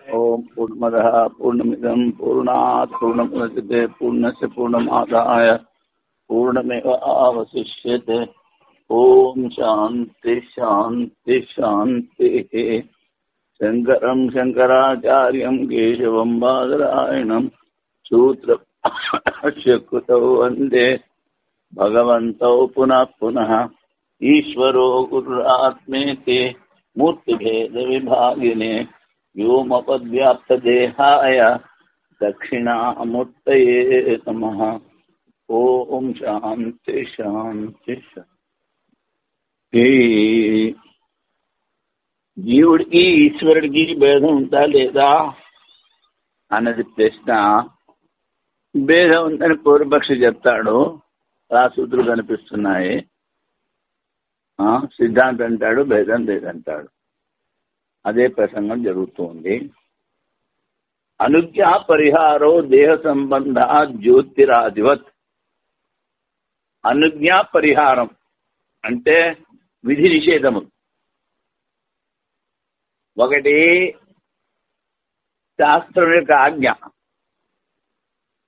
ओम पूर्णमदः पूर्णमिदं पूर्णात् पूर्णमुदच्यते पूर्णस्य पूर्णमादाय पूर्णमेवावशिष्यते। ओम शांति शांति शांतिः। शंकरं शंकराचार्यं केशवं बादरायणं सूत्रभाष्य कृतौ वन्दे भगवन्तौ पुनः पुनः। ईश्वरो गुरुरात्मेति मूर्तिभेदविभागिने व्योमपद्व्याप्तदेहाय दक्षिणामूर्तये नमः। ओम शांति शांति शांति। జీవుడికి ఈశ్వరుడికి భేదం ఉందా లేదా అన్నది ప్రశ్న. భేదం ఉందని పూర్వపక్షి చెప్తాడు, రాసూత్రులు కనిపిస్తున్నాయి. సిద్ధాంతం అంటాడు భేదం లేదంటాడు. అదే ప్రసంగం జరుగుతుంది. అనుజ్ఞా పరిహారో దేహ సంబంధ జ్యోతిరాధివత్. అనుజ్ఞా పరిహారం అంటే విధి నిషేధము. ఒకటి శాస్త్రం యొక్క ఆజ్ఞ,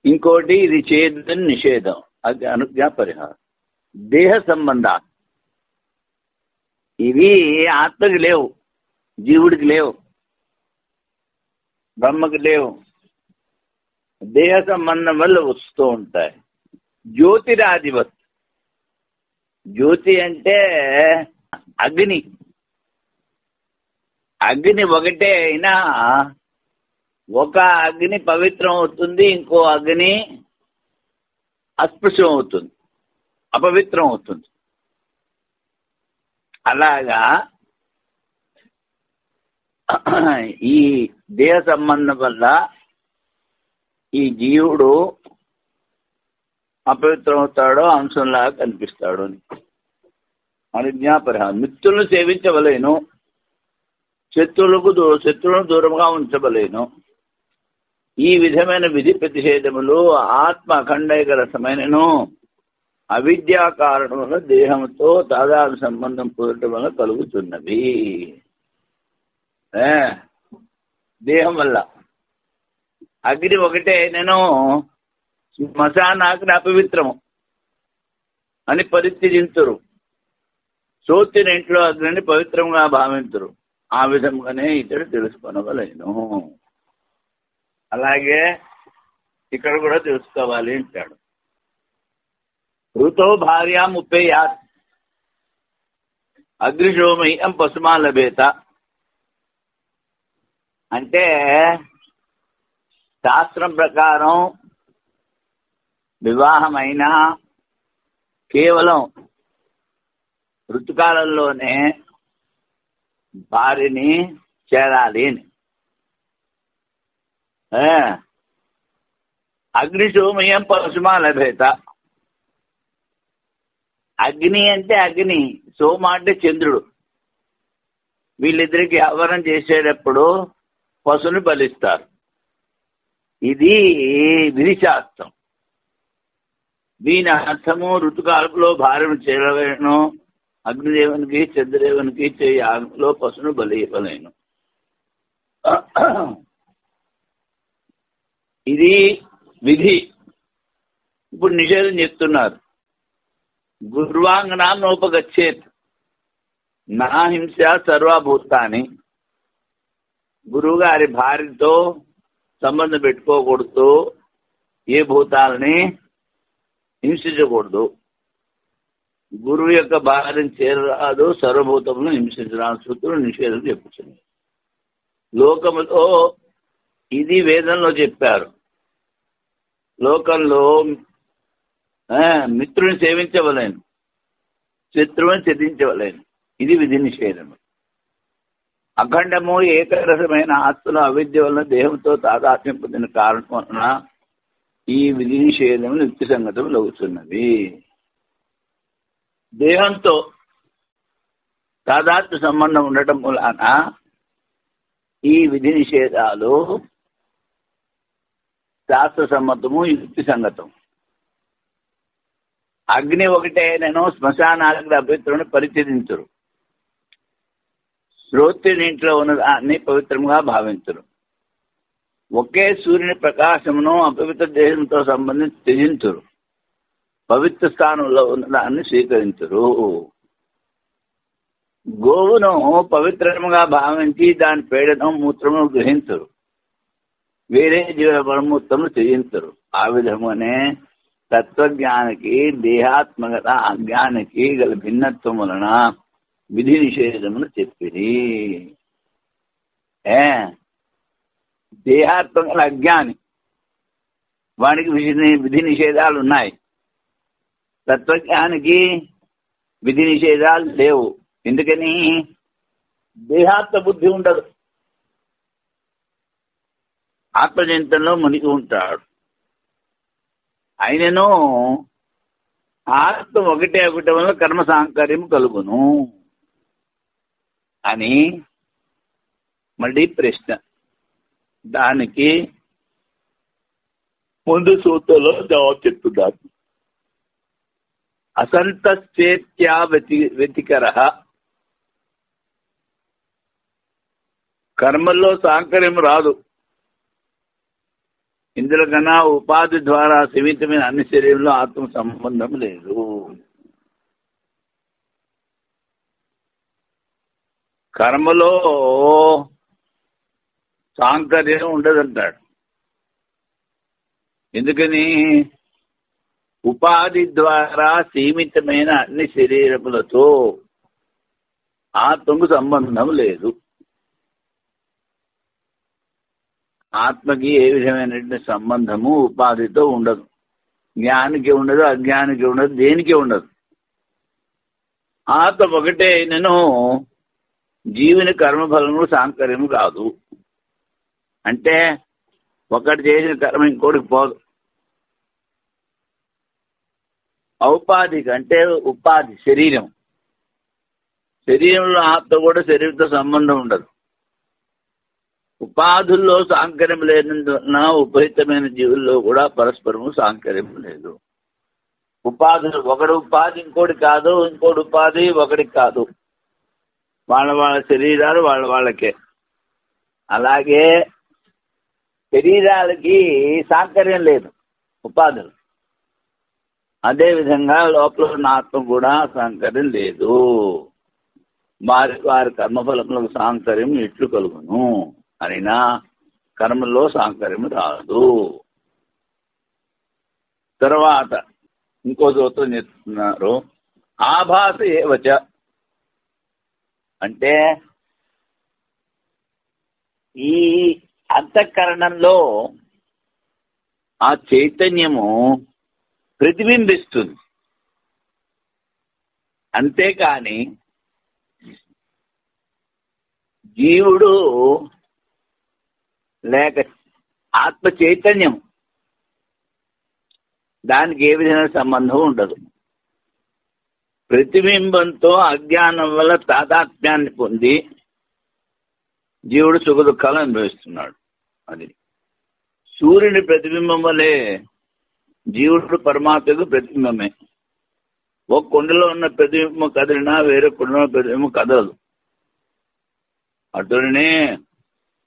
ఇంకోటి ఇది చేయదని నిషేధం. అది అనుజ్ఞా పరిహారం. దేహ సంబంధ ఇవి ఆత్మకి లేవు, జీవుడికి లేవు, బ్రహ్మకి లేవు. దేహ సంబంధం వల్ల వస్తూ ఉంటాయి. జ్యోతిరాధిపత్. జ్యోతి అంటే అగ్ని. అగ్ని ఒకటే అయినా ఒక అగ్ని పవిత్రం అవుతుంది, ఇంకో అగ్ని అస్పృశ్యం అవుతుంది, అపవిత్రం అవుతుంది. అలాగా ఈ దేహ సంబంధం వల్ల ఈ జీవుడు అపవిత్రం అవుతాడో అంశంలాగా కనిపిస్తాడు అని అనుజ్ఞాపరిహారం. మిత్రులను సేవించవలేను, శత్రువులను దూరంగా ఉంచవలేను. ఈ విధమైన విధి ప్రతిషేధములు ఆత్మ అఖండైక రసమైనను అవిద్యా కారణం వల్ల దేహంతో తాదాత్మ్య సంబంధం పొందడం వల్ల కలుగుతున్నవి. దేహం వల్ల అగ్ని ఒకటే నేను శ్మశానాగ్ని అపవిత్రము అని పరిత్యజింతురు, సోతిన ఇంట్లో అగ్నిని పవిత్రంగా భావింతురు. ఆ విధంగానే ఇతడు తెలుసుకొనవలేను. అలాగే ఇక్కడ కూడా తెలుసుకోవాలి అంటాడు. ఋతో భార్యా ముప్పేయాత్ అగ్నిశోమయం పశుమా లభేత. అంటే శాస్త్రం ప్రకారం వివాహమైనా కేవలం ఋతుకాలంలోనే భార్యని చేరాలి అని. అగ్నిశోమయం పశుమా లభేత. అగ్ని అంటే అగ్ని, సోమ అంటే చంద్రుడు. వీళ్ళిద్దరికి వ్యవహారం చేసేటప్పుడు పశువుని బలిస్తారు. ఇది విధిశాస్త్రం. దీని అర్థము ఋతుకాలంలో భార్యను చేరలేను, అగ్నిదేవునికి చంద్రదేవునికి యాగంలో పశువును బలి ఇవ్వలేను. ఇది విధి. ఇప్పుడు నిషేధం చెప్తున్నారు. గుర్వాంగనాన్నోపగచ్చేత్ నా హింస సర్వభూతాన్ని. గురువు గారి భార్యతో సంబంధం పెట్టుకోకూడదు, ఏ భూతాలని హింసించకూడదు. గురువు యొక్క భార్యను చేరరాదు, సర్వభూతములను హింసించరాని సూత్రులు నిషేధం చెప్పుతుంది. లోకములో ఇది వేదంలో చెప్పారు. లోకంలో మిత్రుని సేవించవలేను, శత్రువుని త్యజించవలేను. ఇది విధి నిషేధము. అఖండము ఏకరసమైన ఆత్మల అవిద్య వలన దేహంతో తాదాత్మ్యం పొందిన కారణం వలన ఈ విధి నిషేధము యుక్తి సంగతం లగుతున్నది. దేహంతో తాదాత్మ్య సంబంధం ఉండటం వలన ఈ విధి నిషేధాలు శాస్త్ర సమ్మతము, యుక్తి సంగతం. అగ్ని ఒకటే నేను శ్మశానాలకు అపవిత్రుని పరిత్యజించరు. శ్రోత్రుని ఇంట్లో ఉన్న దాన్ని పవిత్రంగా భావించరు. ఒకే సూర్యుని ప్రకాశమును అపవిత్ర దేహంతో సంబంధించి త్యజింతురు, పవిత్ర స్థానంలో ఉన్నదాన్ని స్వీకరించరు. గోవును పవిత్రముగా భావించి దాని పేడను మూత్రమును గ్రహించరు, వేరే జీవ పరమూర్తమును త్యజించరు. ఆ విధమునే తత్వజ్ఞానికి దేహాత్మకత అజ్ఞానికి గల భిన్నత్వం వలన విధి నిషేధమును చెప్పిరి. దేహాత్మక అజ్ఞాని వానికి విధి నిషేధాలు ఉన్నాయి, తత్వజ్ఞానికి విధి నిషేధాలు లేవు. ఎందుకని? దేహాత్మ బుద్ధి ఉండదు, ఆత్మచింతనలో మునిగి ఉంటాడు. ఆయనను ఆత్మ ఒకటే ఒకటి వల్ల కర్మ సాంకర్యం కలుగును అని మళ్ళీ ప్రశ్న. దానికి ముందు సూత్రంలో జవాబు చెప్తున్నారు. అసంతశ్చేత్యా వ్యతికర, కర్మల్లో సాంకర్యం రాదు. ఇందులో కన్నా ఉపాధి ద్వారా సీమితమైన అన్ని శరీరంలో ఆత్మ సంబంధం లేదు. కర్మలో సాంకర్యం ఉండదంటాడు. ఎందుకని? ఉపాధి ద్వారా సీమితమైన అన్ని శరీరములతో ఆత్మకు సంబంధం లేదు. ఆత్మకి ఏ విధమైనటువంటి సంబంధము ఉపాధితో ఉండదు. జ్ఞానికి ఉండదు, అజ్ఞానికి ఉండదు, దేనికి ఉండదు. ఆత్మ ఒకటే అయినను జీవుని కర్మఫలము సాంకర్యము కాదు. అంటే ఒకటి చేసిన కర్మ ఇంకోటికి పోదు. ఔపాధిక అంటే ఉపాధి శరీరం, శరీరంలో ఆత్మ కూడా శరీరంతో సంబంధం ఉండదు. ఉపాధుల్లో సాంకర్యం లేనందువలన ఉపహితమైన జీవుల్లో కూడా పరస్పరము సాంకర్యం లేదు. ఉపాధులు ఒకటి ఉపాధి ఇంకోటి కాదు, ఇంకోటి ఉపాధి ఒకటికి కాదు. వాళ్ళ వాళ్ళ శరీరాలు వాళ్ళకే. అలాగే శరీరాలకి సాంకర్యం లేదు, ఉపాధులు. అదేవిధంగా లోపల ఉన్న ఆత్మ కూడా సాంకర్యం లేదు. వారి కర్మఫలములకు సాంకర్యం ఎట్లు కలుగును అయినా కర్మల్లో సాంకర్యం రాదు. తర్వాత ఇంకో సూత్రం చెప్తున్నారు. ఆభాస ఏవచ అంటే ఈ అంతఃకరణంలో ఆ చైతన్యము ప్రతిబింబిస్తుంది, అంతేకాని జీవుడు లేక ఆత్మ చైతన్యం దానికి ఏ విధమైన సంబంధం ఉండదు. ప్రతిబింబంతో అజ్ఞానం వల్ల తాదాత్మ్యాన్ని పొంది జీవుడు సుఖ దుఃఖాలు అనుభవిస్తున్నాడు. అది సూర్యుని ప్రతిబింబం వల్లే జీవుడు పరమాత్మకు ప్రతిబింబమే. ఒక కొండలో ఉన్న ప్రతిబింబం కదిలినా వేరే కొండలో ప్రతిబింబం కదలదు. అటునే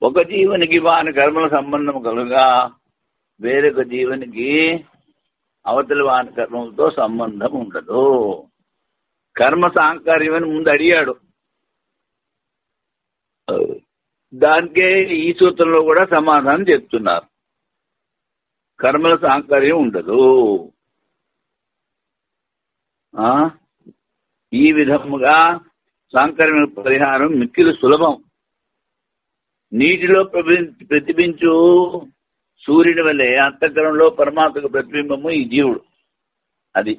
ఒక జీవునికి వాని కర్మల సంబంధం కలుగా వేరొక జీవునికి అవతలి వాని కర్మలతో సంబంధం ఉండదు. కర్మ సాంకర్యమని ముందు అడిగాడు, దానికే ఈ సూత్రంలో కూడా సమాధానం చెప్తున్నారు. కర్మల సాంకర్యం ఉండదు. ఈ విధముగా సాంకర్య పరిహారం మిక్కిలి సులభం. నీటిలో ప్రతిబించు సూర్యుని వల్లే అంతఃకరణలో పరమాత్మకు ప్రతిబింబము ఈ జీవుడు. అది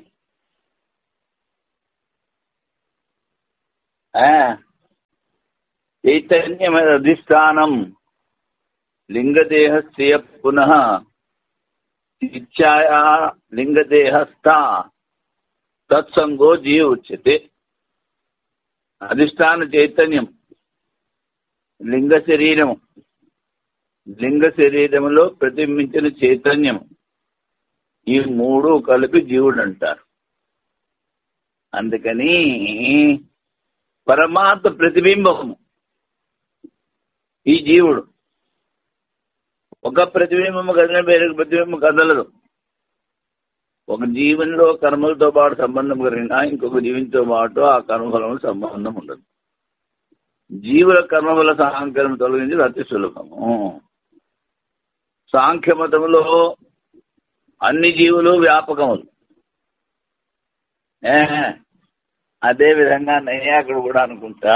చైతన్యమైన అధిష్టానం లింగదేహస్య పునః ఇచ్ఛాయా లింగదేహస్థ తత్సంగో జీవ ఉచ్యతే. అధిష్టాన చైతన్యం, లింగ శరీరము, లింగ శరీరములో ప్రతిబింబించిన చైతన్యం, ఈ మూడు కలిపి జీవుడు అంటారు. అందుకని పరమాత్మ ప్రతిబింబము ఈ జీవుడు. ఒక ప్రతిబింబం కదిలిన వేరొక ప్రతిబింబం కదలదు. ఒక జీవనిలో కర్మలతో పాటు సంబంధం కలిగినా ఇంకొక జీవితో పాటు ఆ కర్మఫలం సంబంధం ఉండదు. జీవుల కర్మఫల సాంఖ్యం తొలగించి అతి సులభము. సాంఖ్యమతంలో అన్ని జీవులు వ్యాపకములు. అదే విధంగా నైయాయికుడు కూడా అనుకుంటా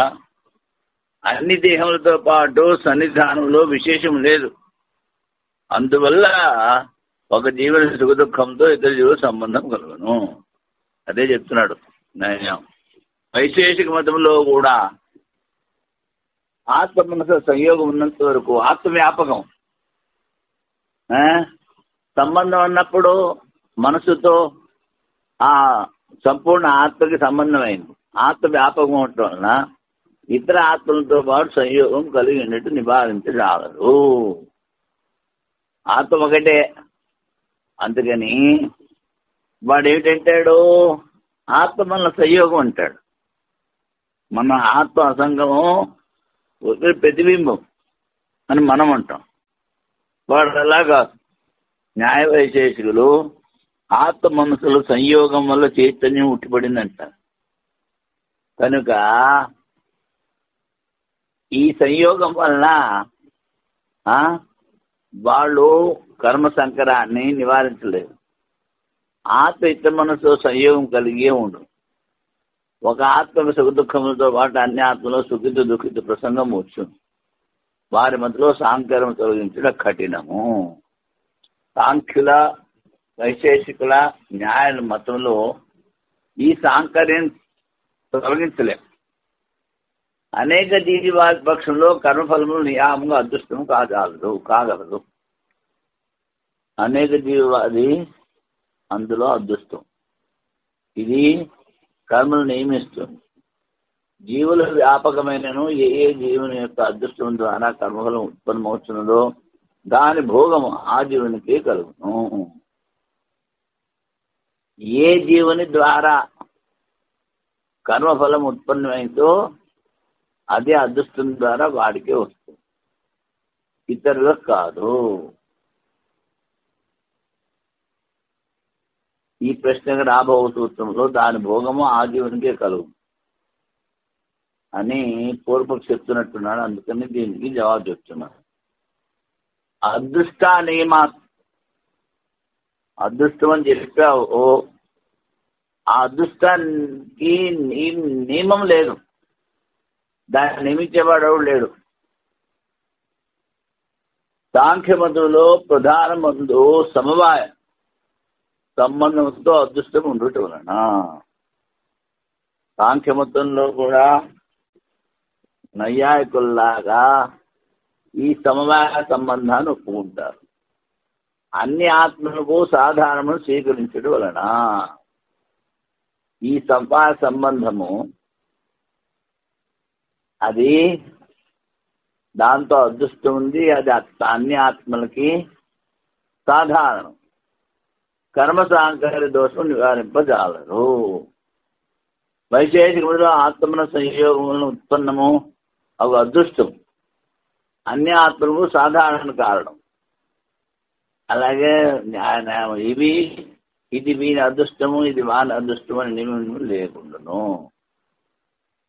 అన్ని దేహములతో పాటు సన్నిధానంలో విశేషం లేదు. అందువల్ల ఒక జీవుని సుఖ దుఃఖంతో ఇతర జీవుల సంబంధం కలుగును. అదే చెప్తున్నాడు న్యాయం. వైశేషిక మతంలో కూడా ఆత్మ మనసు సంయోగం ఉన్నంత వరకు ఆత్మ వ్యాపకం. సంబంధం అన్నప్పుడు మనసుతో ఆ సంపూర్ణ ఆత్మకి సంబంధమైంది. ఆత్మ వ్యాపకం ఉండటం వలన ఇతర ఆత్మలతో పాటు సంయోగం కలిగి ఉన్నట్టు నివారించరాలరు. ఆత్మ ఒకటే. అందుకని వాడు ఏమిటంటాడు, ఆత్మ మన సంయోగం అంటాడు. మన ఆత్మ అసంగము ప్రతిబింబం అని మనం అంటాం. వాడు అలాగా న్యాయ వైశేషికులు ఆత్మ మనసుల సంయోగం వల్ల చైతన్యం ఉట్టిపడిందంటారు. కనుక ఈ సంయోగం వల్ల వాళ్ళు కర్మ సంకరాన్ని నివారించలేదు. ఆత్మ ఇతర మనసు సంయోగం కలిగే ఉండు. ఒక ఆత్మ సుఖ దుఃఖములతో పాటు అన్ని ఆత్మలో సుఖిత దుఃఖిత ప్రసంగం వచ్చింది. వారి మధ్యలో సాంకర్యం తొలగించడం కఠినము. సాంఖ్యుల వైశేషికుల న్యాయ మతంలో ఈ సాంకర్యం తొలగించలేం. అనేక జీవాది పక్షంలో కర్మఫలములు నియామంగా అదృష్టం కాగలదు. అనేక జీవాది అందులో అదృష్టం. ఇది కర్మలు నియమిస్తుంది. జీవుల వ్యాపకమైనను ఏ జీవుని యొక్క అదృష్టం ద్వారా కర్మఫలం ఉత్పన్నమవుతున్నదో దాని భోగము ఆ జీవునికి కలుగును. ఏ జీవుని ద్వారా కర్మఫలం ఉత్పన్నమైందో అదే అదృష్టం ద్వారా వాడికే వస్తుంది, ఇతరులకు కాదు. ఈ ప్రశ్నకు రాబోవు సూత్రంలో దాని భోగము ఆ జీవునికే కలుగు అని పూర్వపక్ష చెప్తున్నట్టున్నాడు. అందుకని దీనికి జవాబు చెప్తున్నాడు. అదృష్ట నియమా, అదృష్టం అని చెప్పావు. ఆ అదృష్టానికి నియమం లేదు, దాన్ని నియమించేవాడు లేడు. సాంఖ్యమతంలో ప్రధాన మందు సమవాయ సంబంధంతో అదృష్టం ఉండటం వలన సాంఖ్యమతంలో కూడా నైయాయికుల్లాగా ఈ సమవాయ సంబంధాన్ని ఒప్పుకుంటారు. అన్ని ఆత్మలకు సాధారణము స్వీకరించడం వలన ఈ సమవాయ సంబంధము అది దాంతో అదృష్టం ఉంది. అది అన్ని ఆత్మలకి సాధారణం. కర్మ సాంకర్య దోషం నివారింపజాలరు. వైశేషికములో ఆత్మన సంయోగములను ఉత్పన్నము అవి అదృష్టం అన్ని ఆత్మలకు సాధారణ కారణం. అలాగే ఇది వీని అదృష్టము ఇది వాని అదృష్టము అని నియమం లేకుండాను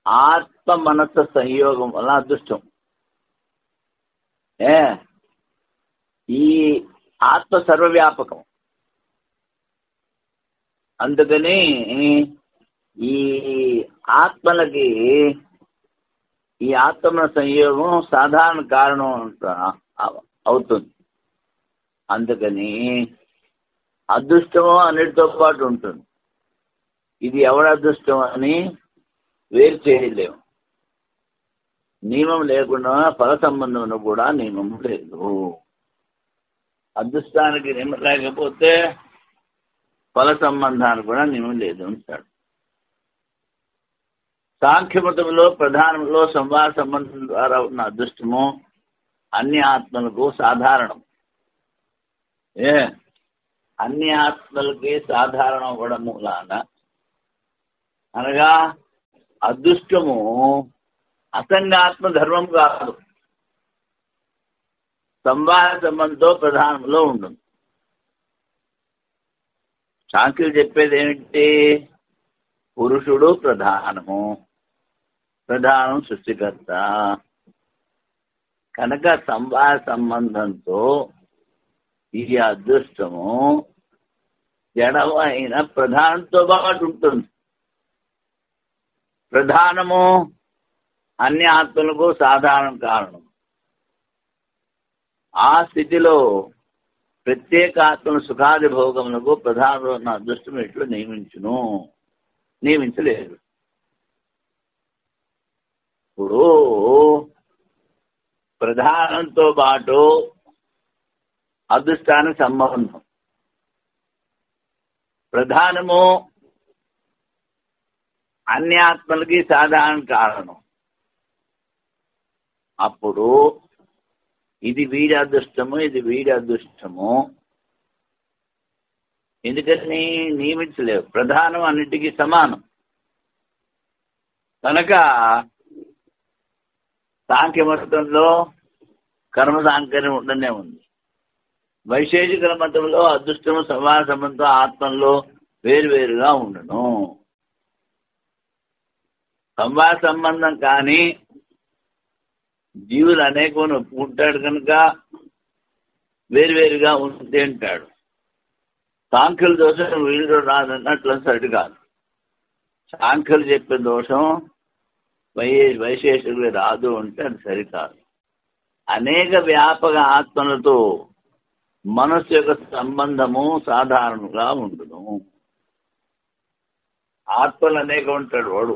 ఆత్మ మనస్సు సంయోగం వల్ల అదృష్టం. ఈ ఆత్మ సర్వవ్యాపకం. అందుకని ఈ ఆత్మలకి ఈ ఆత్మ సంయోగం సాధారణ కారణం అవుతుంది. అందుకని అదృష్టము అన్నిటితో పాటు ఉంటుంది. ఇది ఎవరి అదృష్టం అని వేరు చేయలేము. నియమం లేకుండా ఫల సంబంధం కూడా నియమం లేదు. అదృష్టానికి నియమం లేకపోతే ఫల సంబంధానికి కూడా నియమం లేదు అంటాడు. సాంఖ్యమతంలో ప్రధానంలో సంవాద సంబంధం ద్వారా ఉన్న అదృష్టము అన్ని ఆత్మలకు సాధారణం. అన్ని ఆత్మలకి సాధారణం అవ్వడం మూలాన అనగా అదృష్టము అసంగాత్మ ధర్మం కాదు. సంవాహ సంబంధంతో ప్రధానంలో ఉంటుంది. సాంఖ్యులు చెప్పేది ఏమిటి? పురుషుడు ప్రధానము, ప్రధానం సృష్టికర్త. కనుక సంవాహ సంబంధంతో ఈ అదృష్టము జడమైన ప్రధానంతో పాటు ఉంటుంది. ప్రధానము అన్ని ఆత్మలకు సాధారణ కారణం. ఆ స్థితిలో ప్రత్యేక ఆత్మను సుఖాది భోగములకు ప్రధానంలో ఉన్న అదృష్టం ఎట్లు నియమించలేదు. ఇప్పుడు ప్రధానంతో పాటు అదృష్టానికి సంబంధం. ప్రధానము అన్ని ఆత్మలకి సాధారణ కారణం. అప్పుడు ఇది వీడి అదృష్టము, ఇది వీడి అదృష్టము. ఎందుకని నియమించలేవు? ప్రధానం అన్నిటికీ సమానం. కనుక సాంఖ్య మతంలో కర్మ సాంకర్యం ఉండనే ఉంది. వైశేషిక మతంలో అదృష్టము సమాన సంబంధం ఆత్మల్లో వేరువేరుగా ఉండను. సంవాద సంబంధం కానీ జీవులు అనేకం ఒప్పుకుంటాడు కనుక వేరువేరుగా ఉంది అంటాడు. సాంఖ్యుల దోషం వీళ్ళు రాదన్నట్లు సరి కాదు. సాంఖ్యులు చెప్పే దోషం వైశేషికులు రాదు అంటే అది సరికాదు. అనేక వ్యాపక ఆత్మలతో మనస్సు యొక్క సంబంధము సాధారణంగా ఉండును. ఆత్మలు అనేక ఉంటాడు వాడు,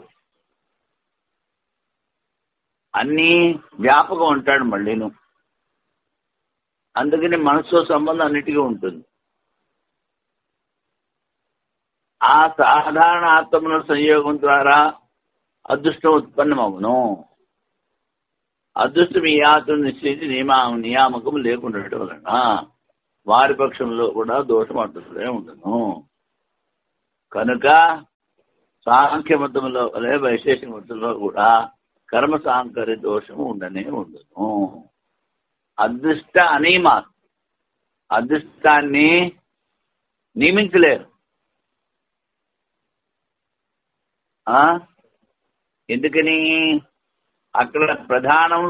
అన్నీ వ్యాపకం ఉంటాడు మళ్ళీను. అందుకని మనస్సు సంబంధం అన్నిటికీ ఉంటుంది. ఆ సాధారణ ఆత్మల సంయోగం ద్వారా అదృష్టం ఉత్పన్నమవును. అదృష్టం ఈ ఆత్మ నిశ్చయించి నియామకం లేకుండా వలన వారి పక్షంలో కూడా దోషం అదృష్టమే ఉండను. కనుక సాంఖ్య మతంలో వైశేషిక మతంలో కూడా కర్మ సాంకర్య దోషము ఉండనే ఉండను. అదృష్ట అనియమా, అదృష్టాన్ని నియమించలేరు. ఎందుకని? అక్కడ ప్రధానం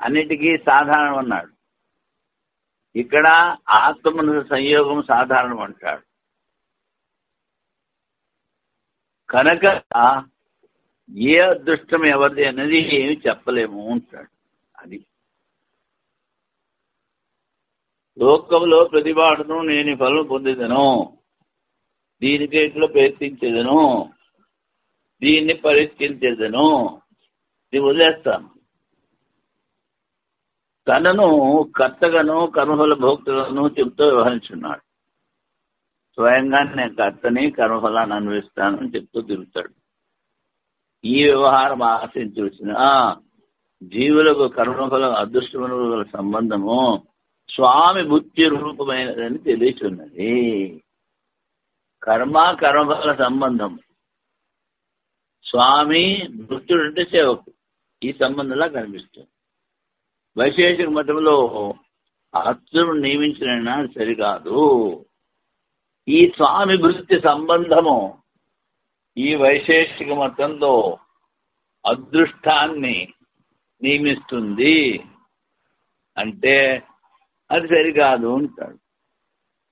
అన్నిటికీ సాధారణం అన్నాడు, ఇక్కడ ఆత్మ సంయోగం సాధారణం అంటాడు. కనుక ఏ అదృష్టం ఎవరిది అనేది ఏమి చెప్పలేము అంటాడు. అది లోకంలో ప్రతివాడును నేను ఫలం పొందేదను, దీనికి ఇట్లా ప్రయత్నించేదను, దీన్ని పరీక్షించేదను, ఇది వదిలేస్తాను. తనను కర్తగాను కర్మఫల భోక్తగాను చెప్తూ వ్యవహరించున్నాడు. స్వయంగా నేను కర్తని కర్మఫలాన్ని అనుభవిస్తానని చెప్తూ తిరుగుతాడు. ఈ వ్యవహారం ఆశించవలసిన జీవులకు కర్మఫల అదృష్టముల సంబంధము స్వామి బుద్ధి రూపమైనదని తెలియచున్నది. కర్మఫల సంబంధం స్వామి భృత్యుడు అంటే సేవకు ఈ సంబంధంలా కనిపిస్తుంది. వైశేషిక మతంలో అర్చును నియమించిన సరికాదు. ఈ స్వామి భృత్య సంబంధము ఈ వైశేషిక మతంలో అదృష్టాన్ని నియమిస్తుంది అంటే అది సరికాదు అంటాడు.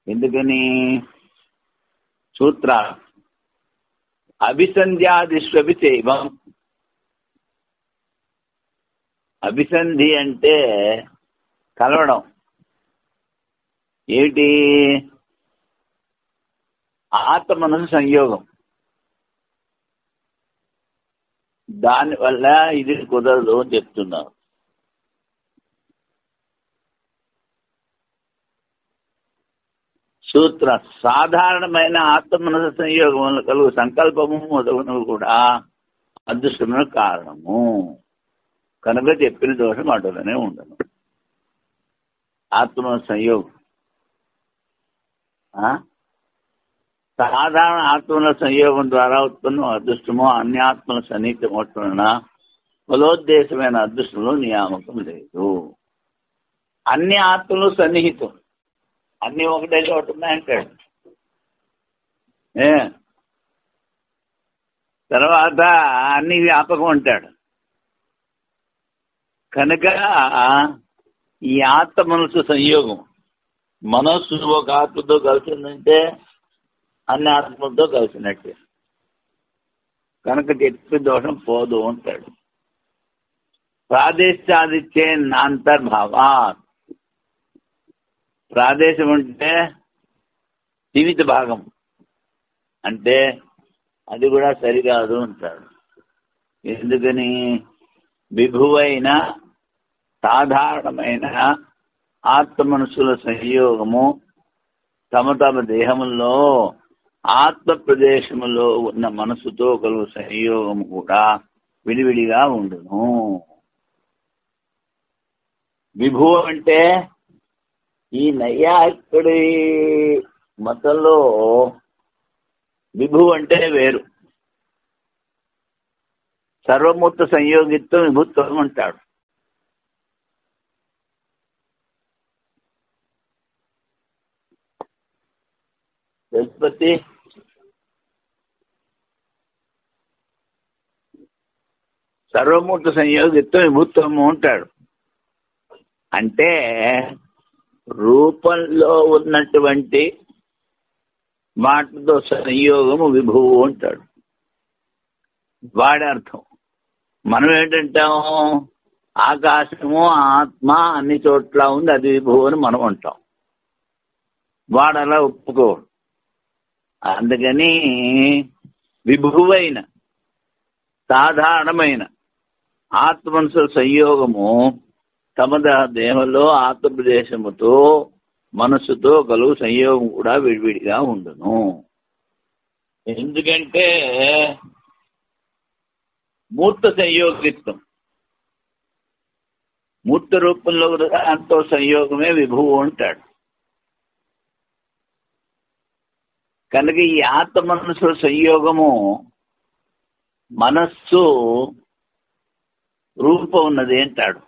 ఎందుకని? సూత్ర అభిసంధ్యాదిష్వపి చైవం. అభిసంధి అంటే కలవడం. ఏమిటి? ఆత్మ మనసు సంయోగం. దానివల్ల ఇది కుదరదు అని చెప్తున్నారు. సూత్ర సాధారణమైన ఆత్మ మనసు సంయోగం కలుగు సంకల్పము మొదలగునవి కూడా అదృష్టమునకు కారణము. కనుక చెప్పిన దోషం అటులనే ఉండను. ఆత్మ సంయోగం సాధారణ ఆత్మల సంయోగం ద్వారా ఉత్పన్నం అదృష్టము అన్ని ఆత్మల సన్నిహితమవుతున్న ఫలోద్దేశమైన అదృష్టంలో నియామకం లేదు. అన్ని ఆత్మలు సన్నిహితం, అన్ని ఒకటే చోట ఉన్నాయంటాడు. తర్వాత అన్ని వ్యాపకం అంటాడు. కనుక ఈ ఆత్మ మనసు సంయోగం, మనస్సు ఒక ఆత్మతో కలిసిందంటే అన్ని ఆత్మలతో కలిసినట్టే. కనుక చెప్పి దోషం పోదు అంటాడు. ప్రాదేశాదిత్యే నాంతర్భావా, ప్రాదేశం అంటే జీవిత భాగం అంటే అది కూడా సరికాదు అంటాడు. ఎందుకని? విభువైన సాధారణమైన ఆత్మ మనసుల సంయోగము తమ తమ దేహములో ఆత్మ ప్రదేశములో ఉన్న మనసుతో కలుగు సంయోగము కూడా విడివిడిగా ఉండును. విభువు అంటే ఈ నైయాయికుడి మతంలో విభువు అంటే వేరు. సర్వమూర్త సంయోగిత్వం విభుత్వం అంటాడు. తెలుపతి సర్వమూర్త సంయోగిత్వం విభుత్వము అంటాడు. అంటే రూపంలో ఉన్నటువంటి మాటతో సంయోగము విభువు అంటాడు. వాడి అర్థం. మనం ఏంటంటాము? ఆకాశము ఆత్మ అన్ని చోట్ల ఉంది, అది విభువు అని మనం అంటాం. వాడు అలా ఒప్పుకోడు. అందుకని విభువైన సాధారణమైన ఆత్మనుసుల సంయోగము తమ దేహంలో ఆత్మప్రదేశముతో మనస్సుతో కలుగు సంయోగం కూడా విడివిడిగా ఉండును. ఎందుకంటే మూర్త సంయోగిత్వం, మూర్త రూపంలో దాంతో సంయోగమే విభువు అంటాడు. కనుక ఈ ఆత్మ మనస్సు సంయోగము మనస్సు రూపం ఉన్నది అంటాడు.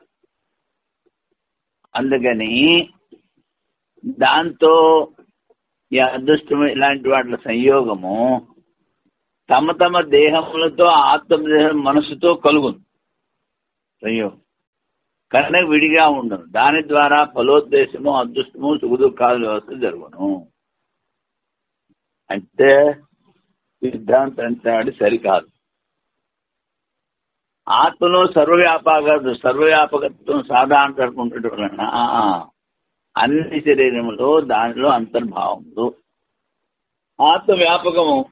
అందుకని దాంతో ఈ అదృష్టం ఇలాంటి వాటి సంయోగము తమ తమ దేహములతో ఆత్మదేహం మనసుతో కలుగును సంయోగం. కనుక విడిగా ఉండను. దాని ద్వారా ఫలోద్దేశము అదృష్టము సుఖదుఖాల వ్యవస్థ జరుగును. అంటే సిద్ధాంతం అంటాడు సరికాదు. ఆత్మలో సర్వవ్యాపకత్వం సాధారణ ఉండటం వలన అన్ని శరీరములో దానిలో అంతర్భావములు. ఆత్మ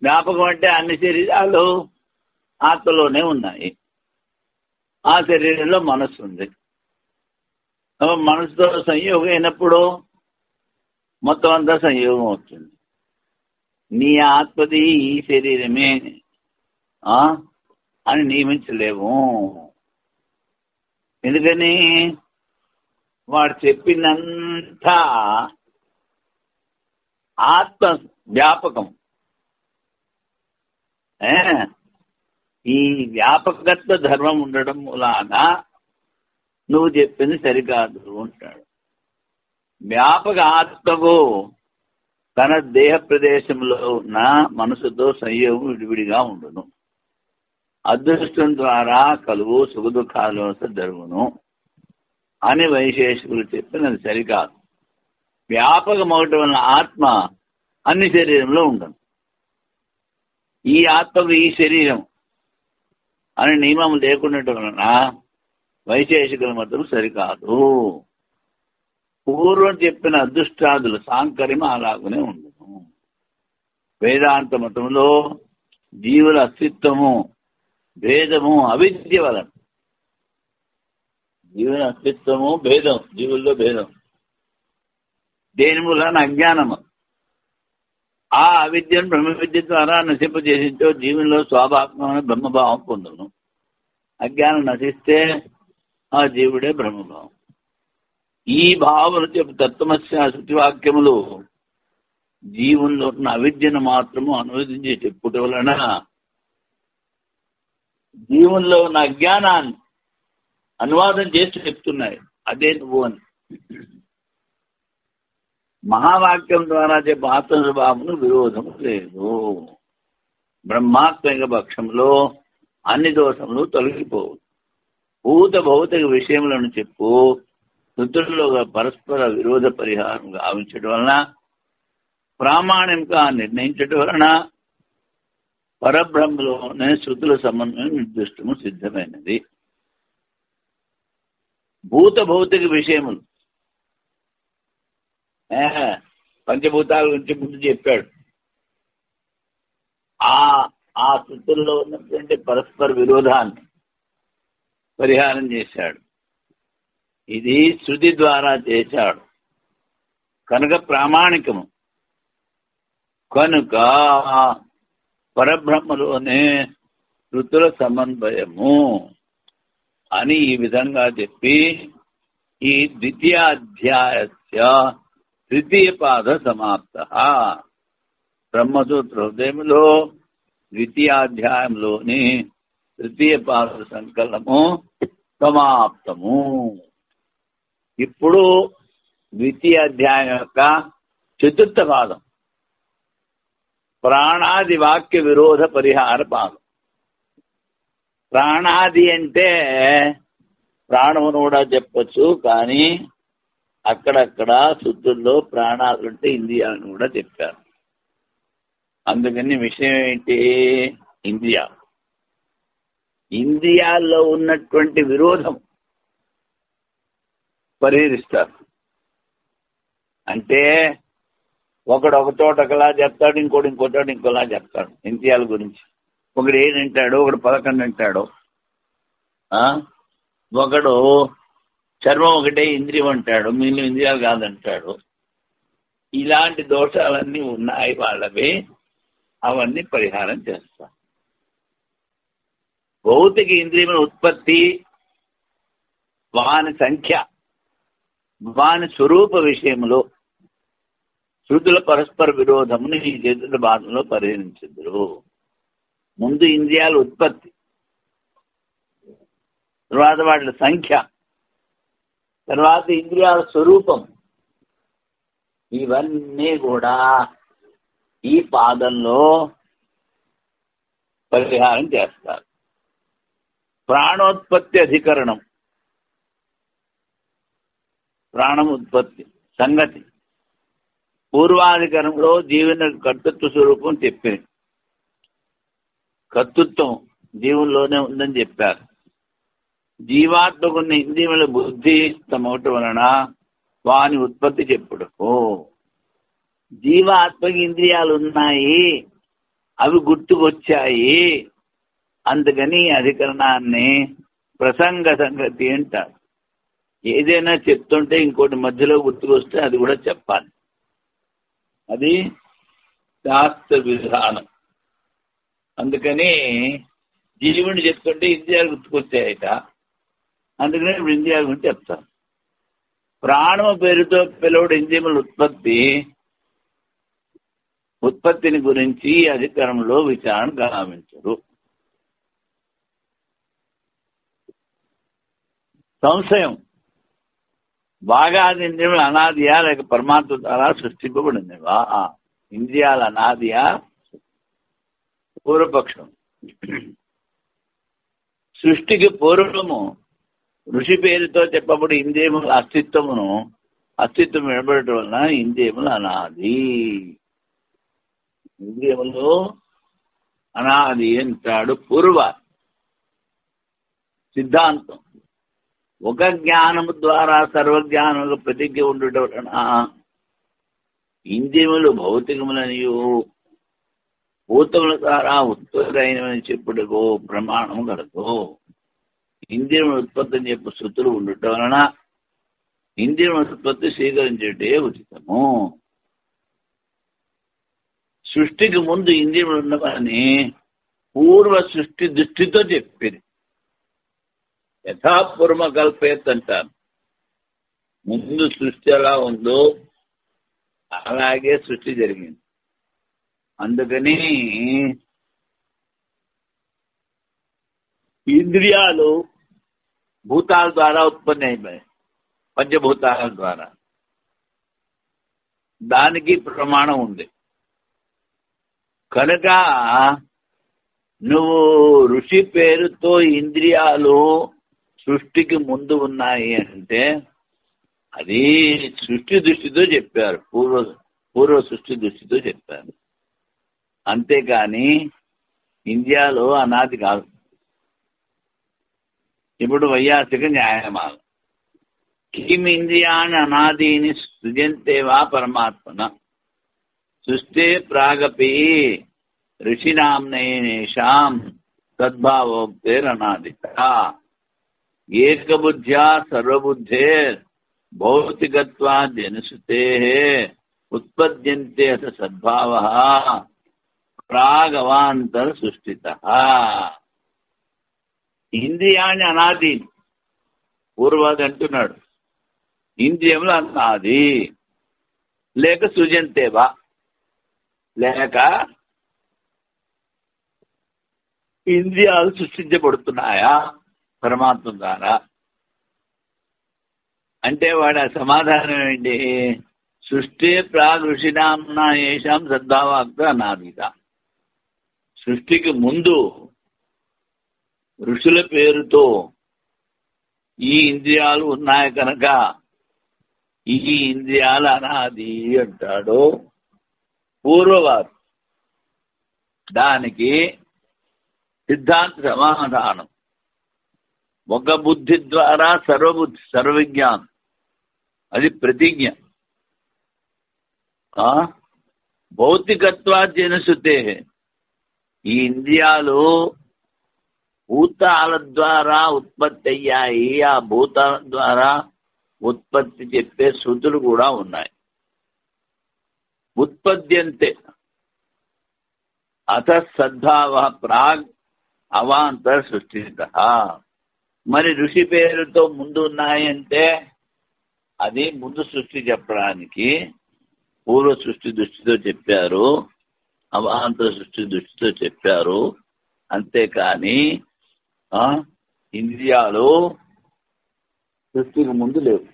వ్యాపకం అంటే అన్ని శరీరాలు ఆత్మలోనే ఉన్నాయి. ఆ శరీరంలో మనస్సు ఉంది. మనసుతో సంయోగం అయినప్పుడు మొత్తం అంతా సంయోగం అవుతుంది. నీ ఆత్మది ఈ శరీరమే అని నియమించలేము. ఎందుకని? వాడు చెప్పినంతా ఆత్మ వ్యాపకం. ఈ వ్యాపకత్వ ధర్మం ఉండడం మూలాన నువ్వు చెప్పింది సరికాదు అంటాడు. వ్యాపక ఆత్మకు తన దేహ ప్రదేశంలో ఉన్న మనసుతో సంయోగం విడివిడిగా ఉండును. అదృష్టం ద్వారా కలుగు సుఖదుఖాలు జరుగును అని వైశేషికులు చెప్పినది సరికాదు. వ్యాపకమవటం వలన ఆత్మ అన్ని శరీరంలో ఉండదు. ఈ ఆత్మకు ఈ శరీరం అనే నియమం లేకుండటం వలన వైశేషికుల మతం సరికాదు. పూర్వం చెప్పిన అదృష్టాదులు సాంకర్యం అలాగనే ఉండదు. వేదాంత మతంలో జీవుల అస్తిత్వము భేదము అవిద్య వలన. జీవుల అస్తిత్వము భేదం, జీవుల్లో భేదం దేని మూలన? అజ్ఞానము. ఆ అవిద్యను బ్రహ్మ విద్య ద్వారా నశింపజేసించో జీవుల్లో స్వాభావికమైన బ్రహ్మభావం పొందును. అజ్ఞానం నశిస్తే ఆ జీవుడే బ్రహ్మభావం. ఈ భావన చెప్పు తత్వమస్య శృతివాక్యములు జీవుల్లో ఉన్న అవిద్యను మాత్రము అనువదించి చెప్పుట వలన జీవుల్లో ఉన్న అజ్ఞానాన్ని అనువాదం చేసి చెప్తున్నాయి అదే నువ్వు అని. మహావాక్యం ద్వారా చెప్పే ఆత్మస్వభావమును విరోధము లేదు. బ్రహ్మాత్మిక పక్షంలో అన్ని దోషములు తొలగిపోవు. భూత భౌతిక విషయములను చెప్పు శృతుల్లో పరస్పర విరోధ పరిహారం గావించడం వలన, ప్రామాణికంగా నిర్ణయించడం వలన పరబ్రహ్మలోనే శృతుల సమన్వయం నిర్దిష్టము సిద్ధమైనది. భూత భౌతిక విషయములు పంచభూతాల గురించి ముందు చెప్పాడు. ఆ శృతుల్లో ఉన్నటువంటి పరస్పర విరోధాన్ని పరిహారం చేశాడు. ఇది శృతి ద్వారా చేశాడు కనుక ప్రామాణికము. కనుక పరబ్రహ్మలోనే శృతుల సమన్వయము అని ఈ విధంగా చెప్పి ఈ ద్వితీయాధ్యాయస్య తృతీయ పాద సమాప్త. బ్రహ్మసూత్ర హృదయంలో ద్వితీయాధ్యాయంలోని తృతీయ పాద సంకలనము సమాప్తము. ఇప్పుడు ద్వితీయ అధ్యాయం యొక్క చతుర్థ పాదం ప్రాణాది వాక్య విరోధ పరిహార పాదం. ప్రాణాది అంటే ప్రాణమును కూడా చెప్పచ్చు, కానీ అక్కడక్కడ శుద్ధుల్లో ప్రాణాలు అంటే ఇంద్రియాలను కూడా చెప్పారు. అందుకని విషయం ఏంటి? ఇంద్రియాల్లో ఉన్నటువంటి విరోధం పరిహరిస్తారు. అంటే ఒకడు ఒక చోట ఒకలా చెప్తాడు, ఇంకోటి ఇంకో చోట ఇంకోలా చెప్తాడు ఇంద్రియాల గురించి. ఒకడు 7 అంటాడు, ఒకడు 11 అంటాడు. ఒకడు చర్మం ఒకటే ఇంద్రియం అంటాడు, మిగిలిన ఇంద్రియాలు కాదంటాడు. ఇలాంటి దోషాలన్నీ ఉన్నాయి వాళ్ళవి, అవన్నీ పరిహారం చేస్తారు. భౌతిక ఇంద్రియముల ఉత్పత్తి, వాని సంఖ్య, వాని స్వరూప విషయంలో శృతుల పరస్పర విరోధమును ఈ చతుర్థ భాగంలో పరిహరించదురు. ముందు ఇంద్రియాల ఉత్పత్తి, తర్వాత వాటి సంఖ్య, తర్వాత ఇంద్రియాల స్వరూపం, ఇవన్నీ కూడా ఈ పాదంలో పరిహారం చేస్తారు. ప్రాణోత్పత్తి అధికరణం, ప్రాణం ఉత్పత్తి సంగతి పూర్వాధికరణంలో జీవన కర్తృత్వ స్వరూపం చెప్పింది. కర్తృత్వం జీవుల్లోనే ఉందని చెప్పారు. జీవాత్మకున్న ఇంద్రియముల బుద్ధి సమవటం వలన వాని ఉత్పత్తి చెప్పుడు. జీవాత్మకి ఇంద్రియాలు ఉన్నాయి, అవి గుర్తుకొచ్చాయి, అందుకని అధికరణాన్ని ప్రసంగ సంగతి అంటారు. ఏదైనా చెప్తుంటే ఇంకోటి మధ్యలో గుర్తుకొస్తే అది కూడా చెప్పాలి. అది శాస్త్ర విధానం. అందుకని జీవుని చెప్తుంటే ఇంద్రియాలు గుర్తుకొచ్చాయట, అందుకని ఇప్పుడు ఇంద్రియాల గురించి చెప్తాను. ప్రాణము పేరుతో పిలువడు ఇంద్రియముల ఉత్పత్తిని గురించి అధికారంలో విచారణ గావించరు. సంశయం, బాగా ఇంద్రియములు అనాదియా లేక పరమాత్మ ద్వారా సృష్టింపబడినవా? ఇంద్రియాల అనాదియా? పూర్వపక్షం. సృష్టికి పూర్వము ఋషి పేరుతో చెప్పబడి ఇంద్రియముల అస్తిత్వం వినబడటం వలన ఇంద్రియములు అనాది. ఇంద్రియములు అనాది అంటాడు పూర్వ సిద్ధాంతం. ఒక జ్ఞానము ద్వారా సర్వజ్ఞానములకు ప్రతిజ్ఞ ఉండటం వలన ఇంద్రియములు భౌతికములనియు భూతముల ద్వారా ఉత్పత్తి అయినవని చెప్పుటకు ప్రమాణము కలదు. ఇంద్రియముల ఉత్పత్తిని చెప్పు శృతులు ఉండటం వలన ఇంద్రియముల ఉత్పత్తి స్వీకరించేటే ఉచితము. సృష్టికి ముందు ఇంద్రియములు ఉన్నవని పూర్వ సృష్టి దృష్టితో చెప్పింది. యథాపూర్వ కల్పేత్ అంటారు. ముందు సృష్టి ఎలా ఉందో అలాగే సృష్టి జరిగింది. అందుకని ఇంద్రియాలు భూతాల ద్వారా ఉత్పత్తి అయిపోయాయి, పంచభూతాల ద్వారా. దానికి ప్రమాణం ఉంది. కనుక నువ్వు ఋషి పేరుతో ఇంద్రియాలు సృష్టికి ముందు ఉన్నాయి అంటే అది సృష్టి దృష్టితో చెప్పారు, పూర్వ సృష్టి దృష్టితో చెప్పారు. అంతేకాని ఇండియాలో అనాది కాదు. ఇప్పుడు వైయాసిక న్యాయమాలు కిం ఇంద్రియాన్ని అనాదీని సృజంతేవా పరమాత్మన సృష్టి ప్రాగపి ఋషినాంనేషాం తద్భావోక్తేరనాదిత ఏకబుద్ధ్యా సర్వబుద్ధే భౌతికత్వాదనుసుతే ఉత్పద్యంతే అస సద్భావః ప్రాగవాంతర సృష్టితః. ఇంద్రియాన్ని అనాది పూర్వాది అంటున్నాడు. ఇంద్రియములు అనాది లేక సృజంతేవా లేక ఇంద్రియాలు సృష్టించబడుతున్నాయా పరమాత్మ ద్వారా అంటే వాడి సమాధానం ఏంటి? సృష్టి ప్రాగ్ ఋషినాంనా ఏషాం సద్భావాక్త అనాదిత. సృష్టికి ముందు ఋషుల పేరుతో ఈ ఇంద్రియాలు ఉన్నాయి కనుక ఈ ఇంద్రియాలు అనాది అంటాడు పూర్వవారు. దానికి సిద్ధాంత సమాధానం ఒక బుద్ధి ద్వారా సర్వబుద్ధి సర్వవిజ్ఞానం, అది ప్రతిజ్ఞ. భౌతికత్వాజనుసుతే ఈ ఇంద్రియాలు భూతాల ద్వారా ఉత్పత్తి అయ్యాయి, ఆ భూతాల ద్వారా ఉత్పత్తి చెప్పే శృతులు కూడా ఉన్నాయి. ఉత్పద్యంతే అత సద్భావ ప్రాగ్ అవాంతర సృష్టిత. మరి ఋషి పేరుతో ముందు ఉన్నాయంటే అది ముందు సృష్టి చెప్పడానికి పూర్వ సృష్టి దృష్టితో చెప్పారు, అవాంతర సృష్టి దృష్టితో చెప్పారు. అంతేకాని ఇంద్రియాలు సృష్టికి ముందు లేవు.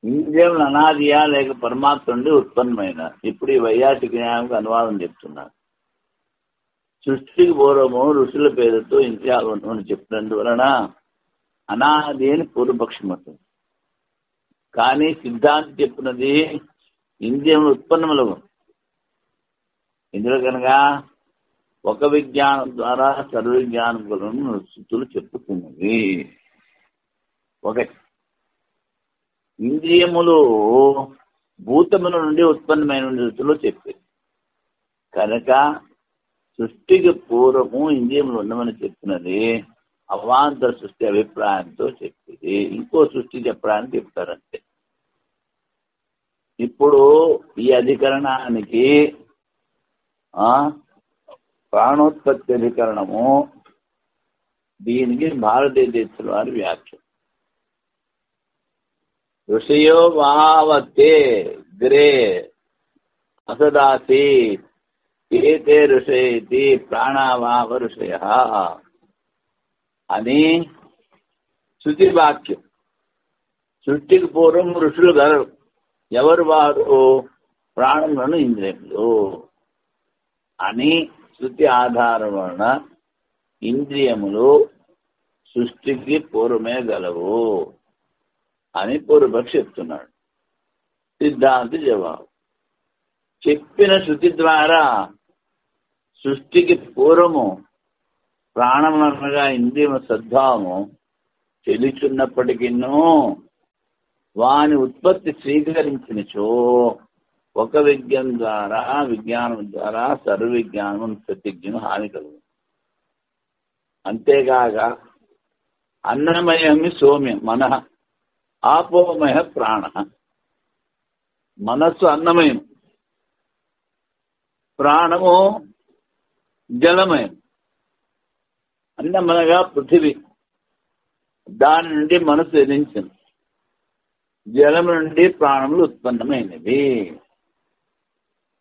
ఇంద్రియములు అనాదియా లేక పరమాత్మ నుండి ఉత్పన్నమైన. ఇప్పుడు ఈ వైయాసిక న్యాయంకు అనువాదం చెప్తున్నారు. సృష్టికి పూర్వము ఋషుల పేరుతో ఇంద్రియాలు అని చెప్పినందువలన అనాది అని పూర్వపక్షం అవుతుంది. కానీ సిద్ధాంతి చెప్పినది ఇంద్రియములు ఉత్పన్నములవు. ఇందులో కనుక ఒక విజ్ఞానం ద్వారా సర్వవిజ్ఞానములను శృతులు చెప్పుతున్నది. ఒకటి, ఇంద్రియములు భూతముల నుండి ఉత్పన్నమైన శృతులు చెప్పేది కనుక సృష్టికి పూర్వము ఇంద్రియములు ఉండమని చెప్పినది అవాంతర సృష్టి అభిప్రాయంతో చెప్పేది. ఇంకో సృష్టి చెప్పడానికి చెప్తారంతే. ఇప్పుడు ఈ అధికరణానికి ప్రాణోత్పత్తి అధికరణము, దీనికి భారతీయ దేశం వారి వ్యాఖ్య. ఋషయో వావతే గ్రే అసదాసి ఏతే ఋషయేతి ప్రాణావావ ఋషయః అని శృతి వాక్యం. సృష్టికి పూర్వం ఋషులు గలరు. ఎవరు వారు? ప్రాణములను ఇంద్రియములు అని శృతి ఆధారం వలన ఇంద్రియములు సృష్టికి పూర్వమే గలవు అని పూర్వపక్షి చెప్తున్నాడు. సిద్ధాంతి జవాబు, చెప్పిన శృతి ద్వారా సృష్టికి పూర్వము ప్రాణమనగా ఇంద్రియము సద్భావము చెల్లిచున్నప్పటికీ వాని ఉత్పత్తి స్వీకరించినచో ఒక విజ్ఞానం ద్వారా సర్వవిజ్ఞానం ప్రతిజ్ఞను హాని కలుగు. అంతేకాక అన్నమయమి సౌమ్యం మనః ఆపోమయ ప్రాణ. మనస్సు అన్నమయం, ప్రాణము జలమయం. అన్నమనగా పృథివీ, దాని నుండి మనసు ఎదించింది. జలము నుండి ప్రాణములు ఉత్పన్నమైనవి.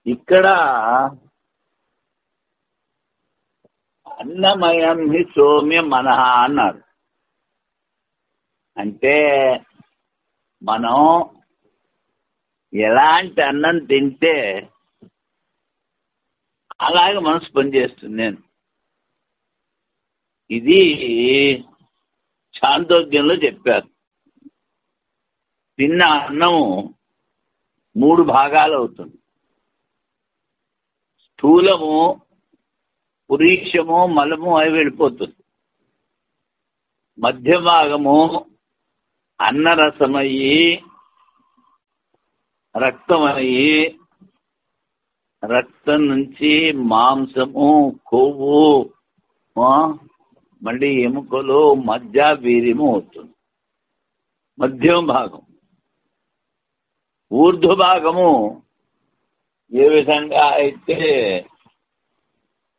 ఇక్కడ అన్నమయం హి సౌమ్య మనః అన్నారు. అంటే మనం ఎలాంటి అన్నం తింటే అలాగే మనసు పనిచేస్తుంది. నేను ఇది చాందోగ్యంలో చెప్పారు. తిన్న అన్నము 3 భాగాలు అవుతుంది. స్థూలము, పురీషము, మలము అవి వెళ్ళిపోతుంది. మధ్య భాగము అన్నరసమయ్యి రక్తమయ్యి రక్తం నుంచి మాంసము, కొవ్వు, మళ్ళీ ఎముకలు, మధ్య వీర్యము అవుతుంది మధ్యం భాగం. ఊర్ధ్వ భాగము ఏ విధంగా అయితే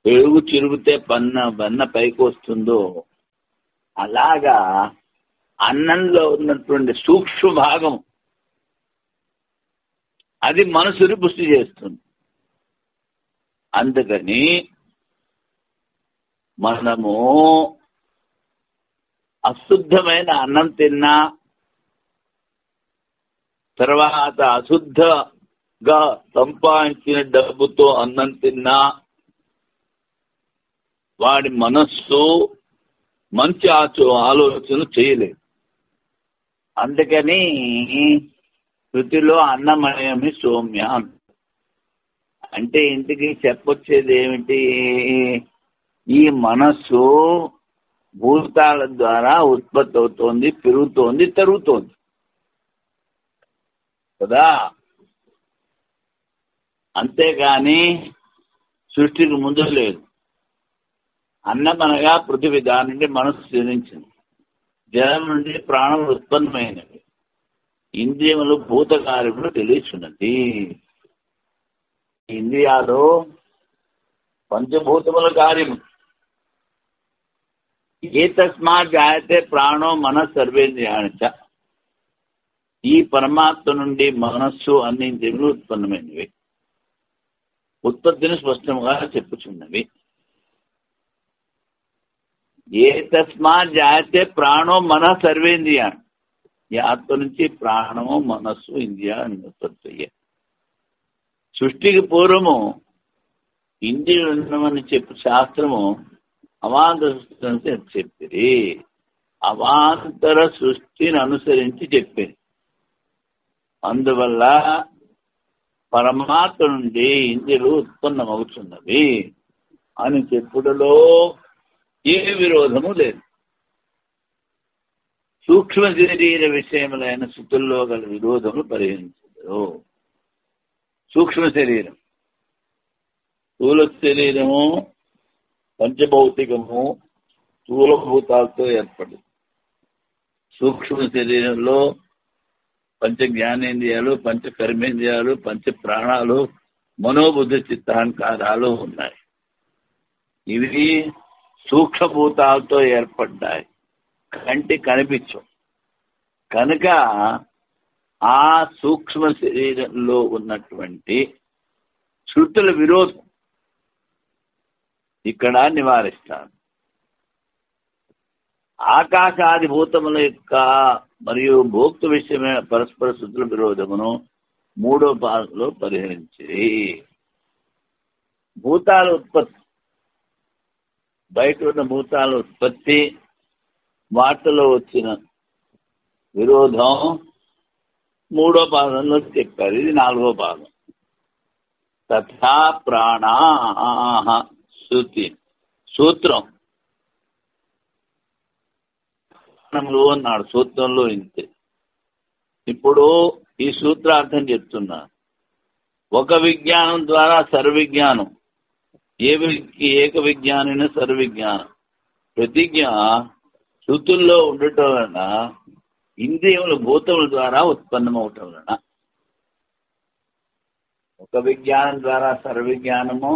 పెరుగు చిరుగుతే బన్న పైకి వస్తుందో అలాగా అన్నంలో ఉన్నటువంటి సూక్ష్మ భాగం అది మనసుని పుష్టి చేస్తుంది. అందుకని మనము అశుద్ధమైన అన్నం తిన్నా, తర్వాత అశుద్ధగా సంపాదించిన డబ్బుతో అన్నం తిన్నా వాడి మనస్సు మంచి ఆలోచన చేయలేదు. అందుకని శృతిలో అన్నమయమి సౌమ్య అంటే ఇంటికి చెప్పొచ్చేది ఏమిటి? ఈ మనస్సు భూతాల ద్వారా ఉత్పత్తి అవుతోంది, పెరుగుతోంది, తరుగుతోంది కదా. అంతేగాని సృష్టికి ముందు లేదు. అన్నమనగా పృథివీ, దాని నుండి మనస్సు జనించింది. జలం నుండి ప్రాణం ఉత్పన్నమైనవి. ఇంద్రియములు భూతకార్యములు తెలియచున్నది. ఇంద్రియాలు పంచభూతముల కార్యము. ఏ తస్మాత్ జాయతే ప్రాణో మన సర్వేంద్రియాణిచ. ఈ పరమాత్మ నుండి మనస్సు అన్ని ఇంద్రియములు ఉత్పన్నమైనవి. ఉత్పత్తిని స్పష్టంగా చెప్పుచున్నవి. ఏ తస్మాత్ జాయతే ప్రాణో మన సర్వేంద్రియాణి. ఈ ఆత్మ నుంచి ప్రాణము, మనస్సు, ఇంద్రియాలు ఉత్పత్తి అయ్యాయి. సృష్టికి పూర్వము ఇంద్రియులు ఉన్నవని చెప్పి శాస్త్రము అవాంతర సృష్టి చెప్పింది. అవాంతర సృష్టిని అనుసరించి చెప్పింది. అందువల్ల పరమాత్మ నుండి ఇంద్రియులు ఉత్పన్నమవుతున్నవి అని చెప్పుటలో ఏ విరోధము లేదు. సూక్ష్మ శరీర విషయములైన శృతుల్లో గల విరోధములు పరిహరించదు. సూక్ష్మ శరీరం, స్థూల శరీరము పంచభౌతికము, స్థూలభూతాలతో ఏర్పడింది. సూక్ష్మ శరీరంలో పంచ జ్ఞానేంద్రియాలు, పంచ కర్మేంద్రియాలు, పంచ ప్రాణాలు, మనోబుద్ధి చిత్తాహంకారాలు ఉన్నాయి. ఇవి సూక్ష్మభూతాలతో ఏర్పడ్డాయి, కంటి కనిపించవు. కనుక ఆ సూక్ష్మ శరీరంలో ఉన్నటువంటి శృతుల విరోధం ఇక్కడ నివారిస్తాను. ఆకాశాది భూతముల యొక్క మరియు భోక్త విషయమైన పరస్పర శృతుల విరోధమును 3వ భాగంలో పరిహరించి భూతాల ఉత్పత్తి, బయట ఉన్న భూతాల ఉత్పత్తి, వాటిలో వచ్చిన విరోధం 3వ భాగంలో చెప్పారు. ఇది 4వ భాగం. తథా ప్రాణాః శృతి సూత్రం ప్రాణములు అన్నాడు. సూత్రంలో ఇంతే. ఇప్పుడు ఈ సూత్రార్థం చెప్తున్నా. ఒక విజ్ఞానం ద్వారా సర్వవిజ్ఞానం, ఏక విజ్ఞానైన సర్వవిజ్ఞానం. ప్రతిజ్ఞ శృతుల్లో ఉండటం వలన ఇంద్రియములు భూతముల ద్వారా ఉత్పన్నమవటం వలన ఒక విజ్ఞానం ద్వారా సర్వవిజ్ఞానము,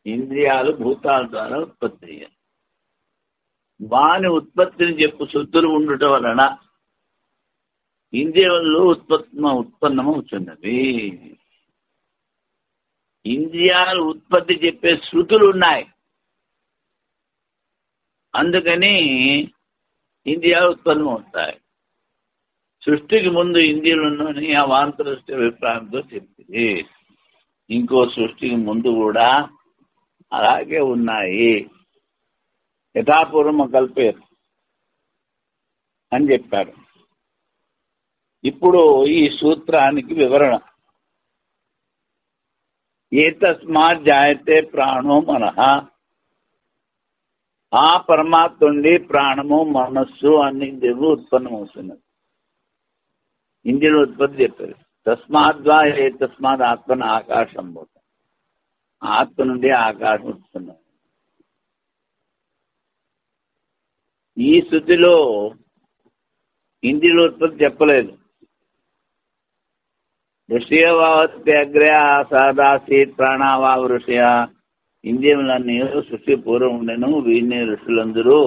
ఇంద్రియాలు భూతాల ద్వారా ఉత్పత్తి అయ్యాయి. వాని ఉత్పత్తిని చెప్పు శృతులు ఉండటం వలన ఇంద్రియములు ఉత్పన్నమవుతున్నవి. ఇంద్రియాలు ఉత్పత్తి చెప్పే శృతులు ఉన్నాయి. అందుకని ఇంద్రియాలు ఉత్పన్నమవుతాయి. సృష్టికి ముందు ఇంద్రియాలు ఉన్నని ఆ వాంత దృష్టి అభిప్రాయంతో చెప్పింది. ఇంకో సృష్టికి ముందు కూడా అలాగే ఉన్నాయి, యథాపూర్వం కల్పేరు అని చెప్పారు. ఇప్పుడు ఈ సూత్రానికి వివరణ. ఏతస్మాత్ జాయతే ప్రాణో మనః, ఆ పరమాత్మ నుండి ప్రాణము మనస్సు అన్ని ఇంద్రియాలు ఉత్పన్నమవుతున్నది. ఇంద్రియాల ఉత్పత్తి చెప్పారు. తస్మాద్వా ఏ తస్మాత్ ఆత్మన ఆకాశం పోతాం, ఆత్మ నుండి ఆకాశం ఉత్పన్నం. ఈ స్థితిలో ఇంద్రియాల ఉత్పత్తి చెప్పలేదు. ఋషియవాగ్రే సదాసీత్ ప్రాణావా ఋషియ, ఇంద్రియములన్నీ సృష్టి పూర్వం ఉండెను, వీరిని ఋషులందరూ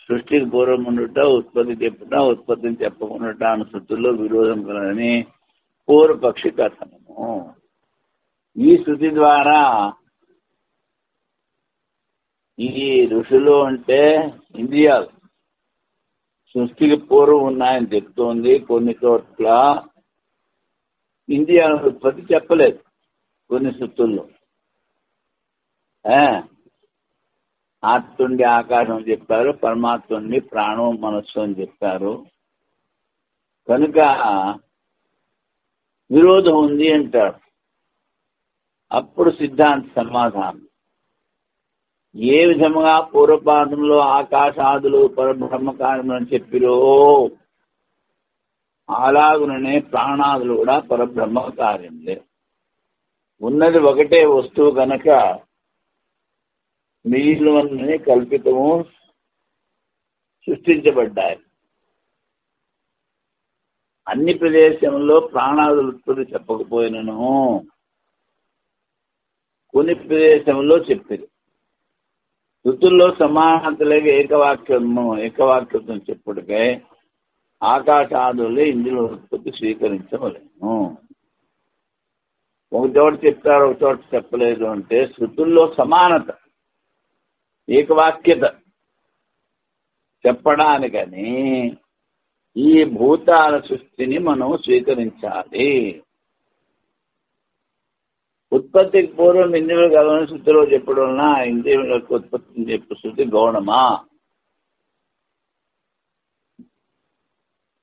సృష్టికి పూర్వం ఉండుట, ఉత్పత్తి చెప్పుట, ఉత్పత్తిని చెప్పకుండా అను శృతుల్లో విరోధం కలదని పూర్వపక్షి కథనము. ఈ శృతి ద్వారా ఈ ఋషులు అంటే ఇంద్రియాలు సృష్టికి పూర్వం ఉన్నాయని చెప్తోంది. కొన్ని చోట్ల ఇంద్రియాల ఉత్పత్తి చెప్పలేదు. కొన్ని శృతుల్లో ఆత్మ నుండి ఆకాశం చెప్పారు, పరమాత్మ నుండి ప్రాణం మనస్సు అని చెప్పారు. కనుక విరోధం ఉంది అంటారు. అప్పుడు సిద్ధాంత సమాధానం, ఏ విధముగా పూర్వపాదంలో ఆకాశాదులు పరబ్రహ్మ కార్యములని చెప్పిరో అలాగుననే ప్రాణాదులు కూడా పరబ్రహ్మ కార్యంలే. ఉన్నది ఒకటే వస్తువు కనుక మిగిలినవన్నీ కల్పితము సృష్టించబడ్డాయి. అన్ని ప్రదేశంలో ప్రాణాదుల ఉత్పత్తి చెప్పకపోయినను కొన్ని ప్రదేశంలో చెప్పారు. ఋతుల్లో సమానతలేక ఏకవాక్యం చెప్పుడికే ఆకాశాదులే ఇందులో ఉత్పత్తి స్వీకరించవలేను. ఒక చోట చెప్తారు, ఒక చోట చెప్పలేదు అంటే శృతుల్లో సమానత, ఏకవాక్యత చెప్పడానికని ఈ భూతాల సృష్టిని మనం స్వీకరించాలి. ఉత్పత్తికి పూర్వం ఇంద్రియులు కలవని శృతిలో చెప్పడం వలన ఇంద్రియులకు ఉత్పత్తిని చెప్పే శృతి గౌణమా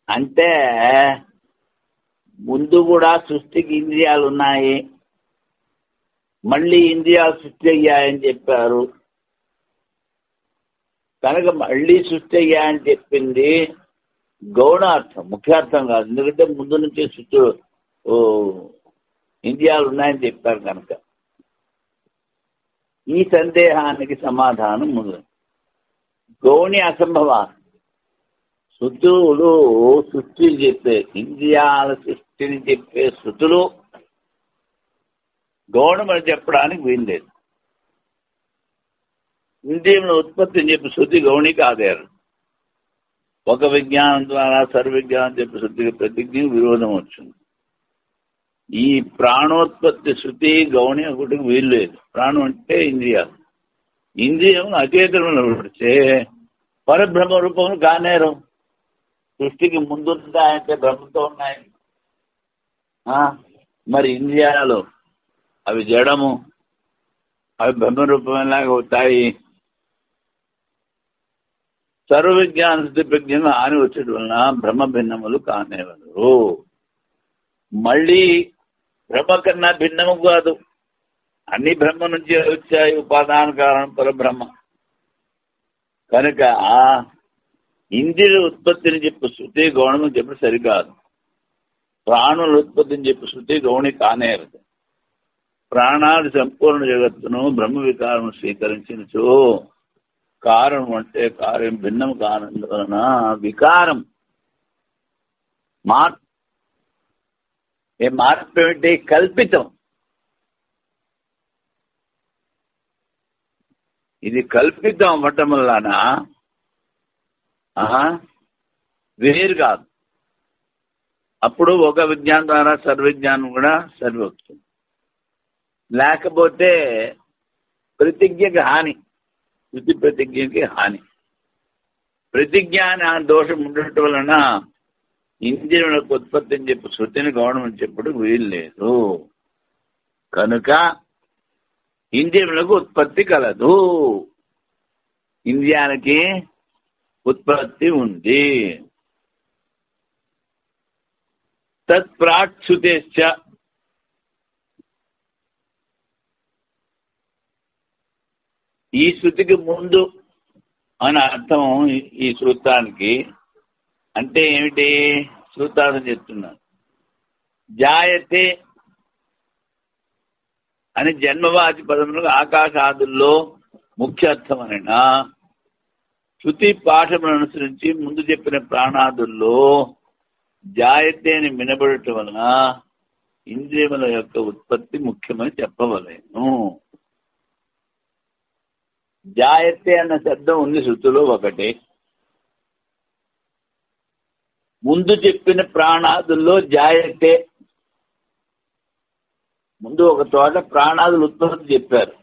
అంటే ముందు కూడా సృష్టికి ఇంద్రియాలు ఉన్నాయి, మళ్ళీ ఇంద్రియాలు సృష్టి అయ్యాయని చెప్పారు. కనుక మళ్ళీ సృష్టి అయ్యాయని చెప్పింది గౌణార్థం, ముఖ్యార్థం కాదు. ఎందుకంటే ముందు నుంచే సృష్టి ఇంద్రియాలు ఉన్నాయని చెప్పారు కనుక. ఈ సందేహానికి సమాధానం ముందు గౌణి అసంభవాన్ని. శృతులు సృష్టి చెప్పే ఇంద్రియాల సృష్టిని చెప్పే శృతులు గౌణమని చెప్పడానికి వీల్లేదు. ఇంద్రియముల ఉత్పత్తిని చెప్పి శృతి గౌణి కాదేరు. ఒక విజ్ఞానం ద్వారా సర్వవిజ్ఞానం చెప్పే శృతికి ప్రతిజ్ఞ విరోధం వచ్చింది. ఈ ప్రాణోత్పత్తి శృతి గౌణి ఒకటికి వీలు లేదు. ప్రాణం అంటే ఇంద్రియాలు, ఇంద్రియం అచేతనంలో పడితే పరబ్రహ్మ రూపంలో కానేరు. సృష్టికి ముందుంటాయంటే బ్రహ్మతో ఉన్నాయి. మరి ఇంద్రియాలు అవి జడము, అవి బ్రహ్మరూపంలాగా అవుతాయి. సర్వవిజ్ఞాన శుద్ధి ప్రజ్ఞలు హాని వచ్చేటి వలన బ్రహ్మ భిన్నములు కానేవరు. మళ్ళీ బ్రహ్మ కన్నా భిన్నము కాదు, అన్ని బ్రహ్మ నుంచి వచ్చాయి. ఉపాదాన కారణం పరబ్రహ్మ. కనుక ఇంద్రియ ఉత్పత్తిని చెప్పి శృతి గౌణము చెప్పి సరికాదు. ప్రాణుల ఉత్పత్తిని చెప్పి శృతి గౌణి కానేరదు. ప్రాణాది సంపూర్ణ జగత్తును బ్రహ్మ వికారం స్వీకరించినచో కారణం అంటే కార్యం భిన్నం కానందువలన వికారం మార్పు ఏమిటి? కల్పితం. ఇది కల్పితం అవ్వటం వలన వేరు కాదు. అప్పుడు ఒక విజ్ఞానం ద్వారా సర్వవిజ్ఞానం కూడా సరివస్తుంది. లేకపోతే ప్రతిజ్ఞకి హాని, శృతి ప్రతిజ్ఞకి హాని. ప్రతిజ్ఞాన దోషం ఉండటం వలన ఇంద్రియములకు ఉత్పత్తి అని చెప్పి శృతిని గౌరవం చెప్పుడు వీలు లేదు. కనుక ఇంద్రియములకు ఉత్పత్తి కలదు, ఇంద్రియాలకి ఉత్పత్తి ఉంది. తత్ప్రాక్ శృతేశ్చ, ఈ శృతికి ముందు అని అర్థం ఈ సూత్రానికి. అంటే ఏమిటి? సూత్రాన్ని చెప్తున్నాను. జాయతే అని జన్మవాచి పదములకు ఆకాశాదుల్లో ముఖ్య అర్థం అనినా, శృతి పాఠములను అనుసరించి ముందు చెప్పిన ప్రాణాదుల్లో జాయతే అని వినబడటం వలన ఇంద్రియముల యొక్క ఉత్పత్తి ముఖ్యమని చెప్పవలేను. జాయతే అన్న శబ్దం ఉంది శృతిలో ఒకటి. ముందు చెప్పిన ప్రాణాదుల్లో జాయతే, ముందు ఒక చోట ప్రాణాదులు ఉత్పత్తి చెప్పారు,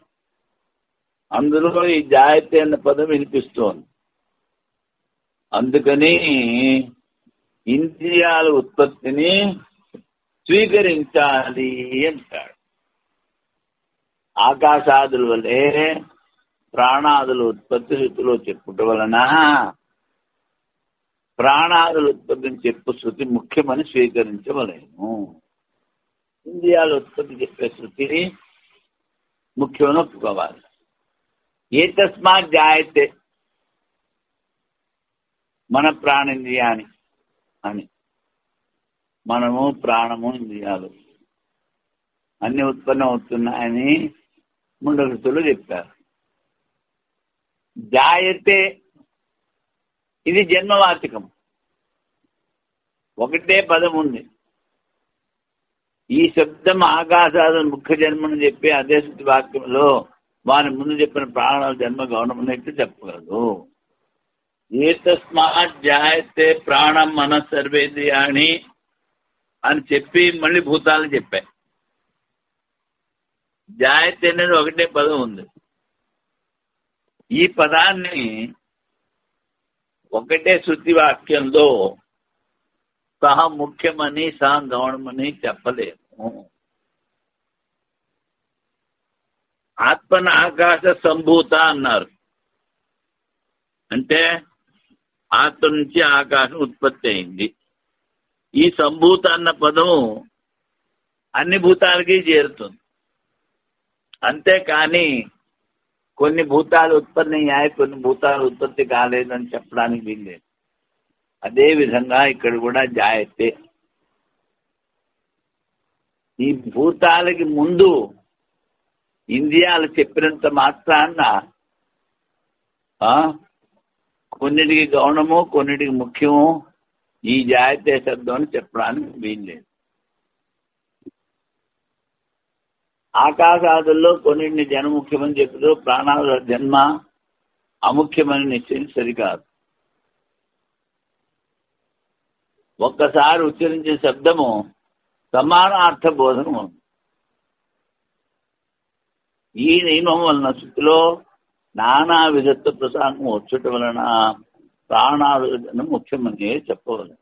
అందులో ఈ జాయతే అన్న పదం వినిపిస్తోంది. అందుకని ఇంద్రియాల ఉత్పత్తిని స్వీకరించాలి అంటాడు. ఆకాశాదుల వలె ప్రాణాదుల ఉత్పత్తి శృతిలో చెప్పుట వలన ప్రాణాదుల ఉత్పత్తిని చెప్పు శృతి ముఖ్యమని స్వీకరించవలేము. ఇంద్రియాల ఉత్పత్తి చెప్పే శృతిని ముఖ్యమని ఒప్పుకోవాలి. ఏ తస్మాత్ జాయతే, మన ప్రాణేంద్రియాన్ని అని, మనము ప్రాణము ఇంద్రియాలు అన్ని ఉత్పన్నం అవుతున్నాయని ముండకృతులు చెప్పారు. జాయతే ఇది జన్మవాచకం, ఒకటే పదం ఉంది. ఈ శబ్దం ఆకాశాలు ముఖ్య జన్మను చెప్పి అదే శృతి వాక్యంలో వారి ముందు చెప్పిన ప్రాణాల జన్మ గౌరవమైతే చెప్పగలదు. ఏ తస్మాత్ జాయతే ప్రాణం మన సర్వేంద్రియాణి అని చెప్పి మళ్ళీ భూతాలు చెప్పాయి. జాయతే అనేది ఒకటే పదం ఉంది. ఈ పదాన్ని ఒకటే శృతి వాక్యంలో సహ ముఖ్యమని సహ గౌణమని చెప్పలేము. ఆత్మన ఆకాశ సంభూత అన్నారు, అంటే ఆత్మ నుంచి ఆకాశం ఉత్పత్తి అయింది. ఈ సంభూత అన్న పదము అన్ని భూతాలకి చేరుతుంది. అంతేకాని కొన్ని భూతాలు ఉత్పత్తి అయ్యాయి, కొన్ని భూతాలు ఉత్పత్తి కాలేదని చెప్పడానికి వీల్లేదు. అదే విధంగా ఇక్కడ కూడా జాయతే, ఈ భూతాలకి ముందు ఇంద్రియాలు చెప్పినంత మాత్రాన కొన్నిటికి గౌణము కొన్నిటికి ముఖ్యము ఈ జాయతే శబ్దం అని చెప్పడానికి వీల్లేదు. ఆకాశాదుల్లో కొన్నిటిని జన్మ ముఖ్యమని చెప్పారు, ప్రాణాల జన్మ అముఖ్యమని నిశ్చయం సరికాదు. ఒక్కసారి ఉచ్చరించే శబ్దము సమానార్థ బోధనం ఉంది. ఈ నియమం వలన శృతిలో నానా విధత్వ ప్రసంగం వచ్చుట వలన ప్రాణాలు ముఖ్యమని చెప్పవలను.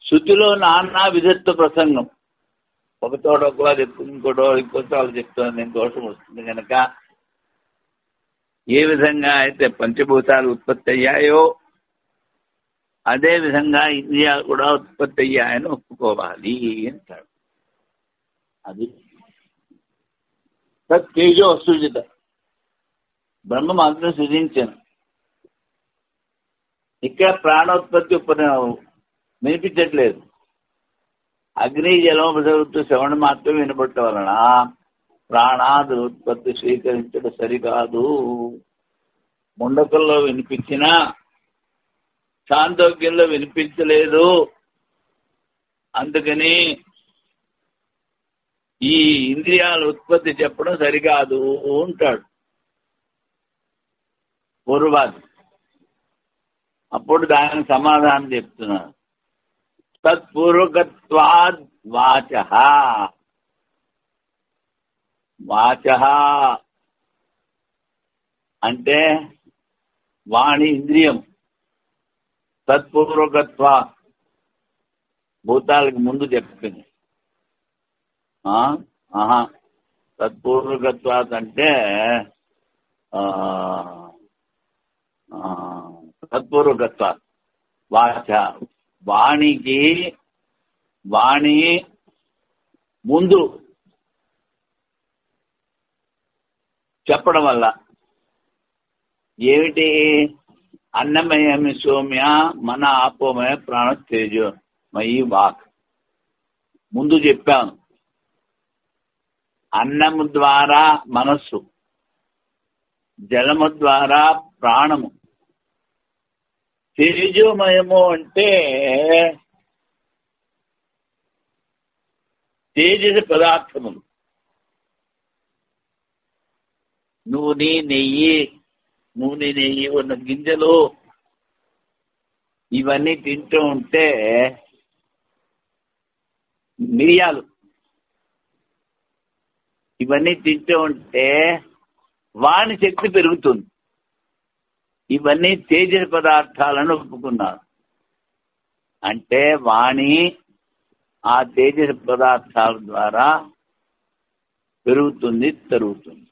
శృతిలో నానా విధత్వ ప్రసంగం, ఒక తోట ఒకలా చెప్తుంది, ఇంకో చోట చెప్తుంది, దోషం వస్తుంది. కనుక ఏ విధంగా అయితే పంచభూతాలు ఉత్పత్తి అయ్యాయో అదే విధంగా ఇంద్రియాలు కూడా ఉత్పత్తి అయ్యాయని ఒప్పుకోవాలి అంటాడు. అది తేజో సృజిత, బ్రహ్మ మాత్రం సృజించాను. ఇక్కడ ప్రాణోత్పత్తి వినిపించట్లేదు. అగ్ని జలం ప్రసవిస్తూ శ్రవణం మాత్రం వినబడటం వలన ప్రాణాదు ఉత్పత్తి స్వీకరించడం సరికాదు. ముండకల్లో వినిపించినా చాందోగ్యంలో వినిపించలేదు. అందుకని ఈ ఇంద్రియాల ఉత్పత్తి చెప్పడం సరికాదు అంటాడు పూర్వవాది. అప్పుడు దానికి సమాధానం చెప్తున్నారు. తత్పూర్వకత్వాద్ వాచః, వాచః అంటే వాణి ఇంద్రియం తత్పూర్వకత్వ భూతాలకు ముందు చెప్పింది. తత్పూర్వకత్వాత్ అంటే తత్పూర్వకత్వాత్ వాచ వాణి ముందు చెప్పడం వల్ల ఏమిటి? అన్నమయమి సౌమ్య మన ఆపోమయ ప్రాణతేజోమయి వాక్. ముందు చెప్పాను, అన్నము ద్వారా మనస్సు, జలము ద్వారా ప్రాణము, తేజోమయము అంటే తేజస్ పదార్థములు. నూనె నెయ్యి ఉన్న గింజలు ఇవన్నీ తింటూ ఉంటే, మిరియాలు ఇవన్నీ తింటూ ఉంటే వాణి శక్తి పెరుగుతుంది. ఇవన్నీ తేజ పదార్థాలను ఒప్పుకున్నారు. అంటే వాణి ఆ తేజ పదార్థాల ద్వారా పెరుగుతుంది, తరుగుతుంది.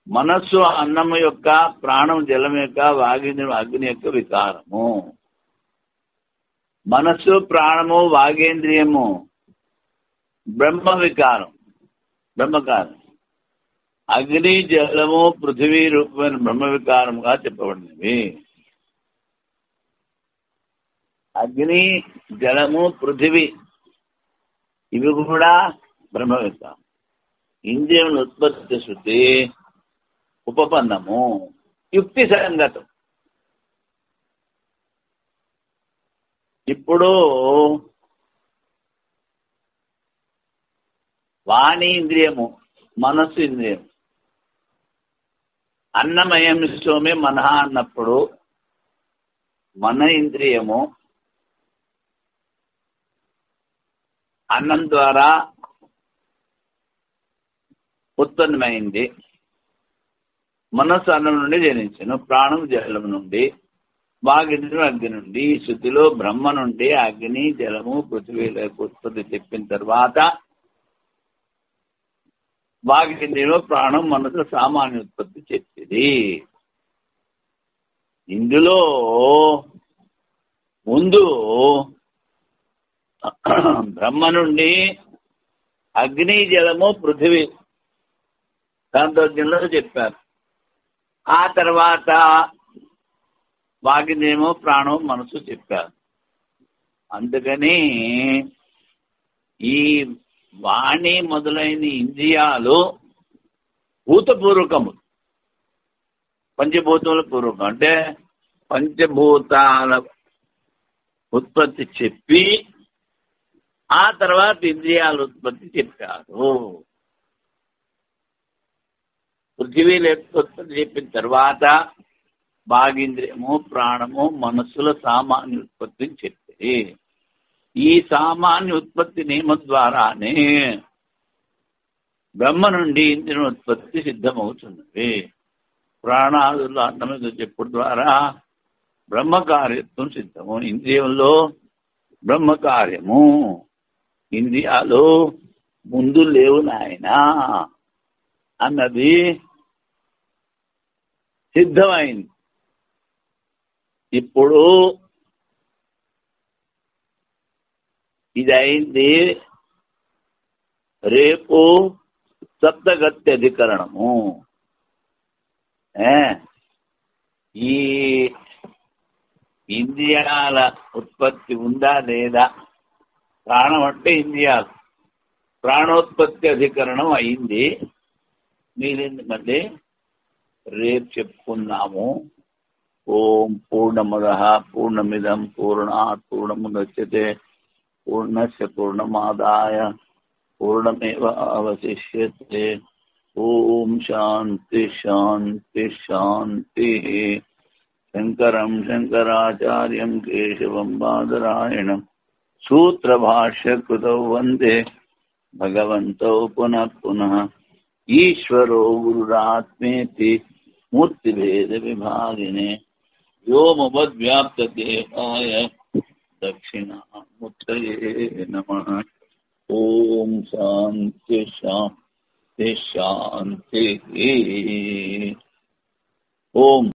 మనస్సు అన్నము యొక్క, ప్రాణం జలం యొక్క, వాగింద్రియం అగ్ని యొక్క వికారము. మనస్సు, ప్రాణము, వాగేంద్రియము బ్రహ్మ వికారం, బ్రహ్మకారం. అగ్ని, జలము, పృథివీ రూపమైన బ్రహ్మ వికారముగా చెప్పబడినవి. అగ్ని, జలము, పృథివీ ఇవి కూడా బ్రహ్మ వికారం. ఇంద్రియముల ఉత్పత్తి శృతి ఉపపన్నము, యుక్తి సంగతం. ఇప్పుడు వాణి ఇంద్రియము, మనస్సు ఇంద్రియం. అన్నమయం సోమే మనః అన్నప్పుడు మన ఇంద్రియము అన్నం ద్వారా ఉత్పన్నమైంది. మనస్సు అన్నం నుండి జనించను, ప్రాణం జలం నుండి, వాగింద్రియం అగ్ని నుండి. ఈ శృతిలో బ్రహ్మ నుండి అగ్ని, జలము, పృథివీలకు ఉత్పత్తి చెప్పిన తర్వాత వాగింద్రియం, ప్రాణం, మనసు సామాన్య ఉత్పత్తి చెప్పింది. ఇందులో ముందు బ్రహ్మ నుండి అగ్ని, జలము, పృథివీ శాంతోజ్ఞంలో చెప్పారు. ఆ తర్వాత వాగింద్రియము, ప్రాణం, మనసు చెప్పారు. అందుకని ఈ వాణి మొదలైన ఇంద్రియాలు భూతపూర్వకము, పంచభూతముల పూర్వకం. అంటే పంచభూతాల ఉత్పత్తి చెప్పి ఆ తర్వాత ఇంద్రియాల ఉత్పత్తి చెప్పారు. పృథివీ ఉత్పత్తి చెప్పిన తర్వాత వాగింద్రియము, ప్రాణము, మనస్సుల సామాన్య ఉత్పత్తిని చెప్పి, ఈ సామాన్య ఉత్పత్తి నియమం ద్వారానే బ్రహ్మ నుండి ఇంద్రియ ఉత్పత్తి సిద్ధమవుతున్నది. ప్రాణాదుల అన్నమైన చెప్పుడు ద్వారా బ్రహ్మకార్యత్వం సిద్ధము. ఇంద్రియంలో బ్రహ్మకార్యము, ఇంద్రియాలు ముందు లేవు నాయనా అన్నది సిద్ధమైంది. ఇప్పుడు ఇది అయింది. రేపు సప్తగతి అధికరణము. ఈ ఇంద్రియాల ఉత్పత్తి ఉందా లేదా? ప్రాణం అంటే ఇంద్రియాలు, ప్రాణోత్పత్తి అధికరణం అయింది. మీరేంది మళ్ళీ రేపు చెప్పుకున్నాము. ఓం పూర్ణమదః పూర్ణమిదం పూర్ణాత్ పూర్ణముదచ్యతే పూర్ణస్య పూర్ణమాదాయ పూర్ణమేవ అవశిష్యతే. ఓం శాంతి శాంతి శాంతి. శంకరం శంకరాచార్యం కేశవం బాదరాయణం సూత్రభాష్యకృతౌ వందే భగవంతౌ పునః పునః. ఈశ్వరో గురురాత్మేతి मूर्तिभेद विभागिने व्योमवद्व्याप्त देहाय दक्षिणामूर्तये नमः। ओम शांति शांति शांति। ओम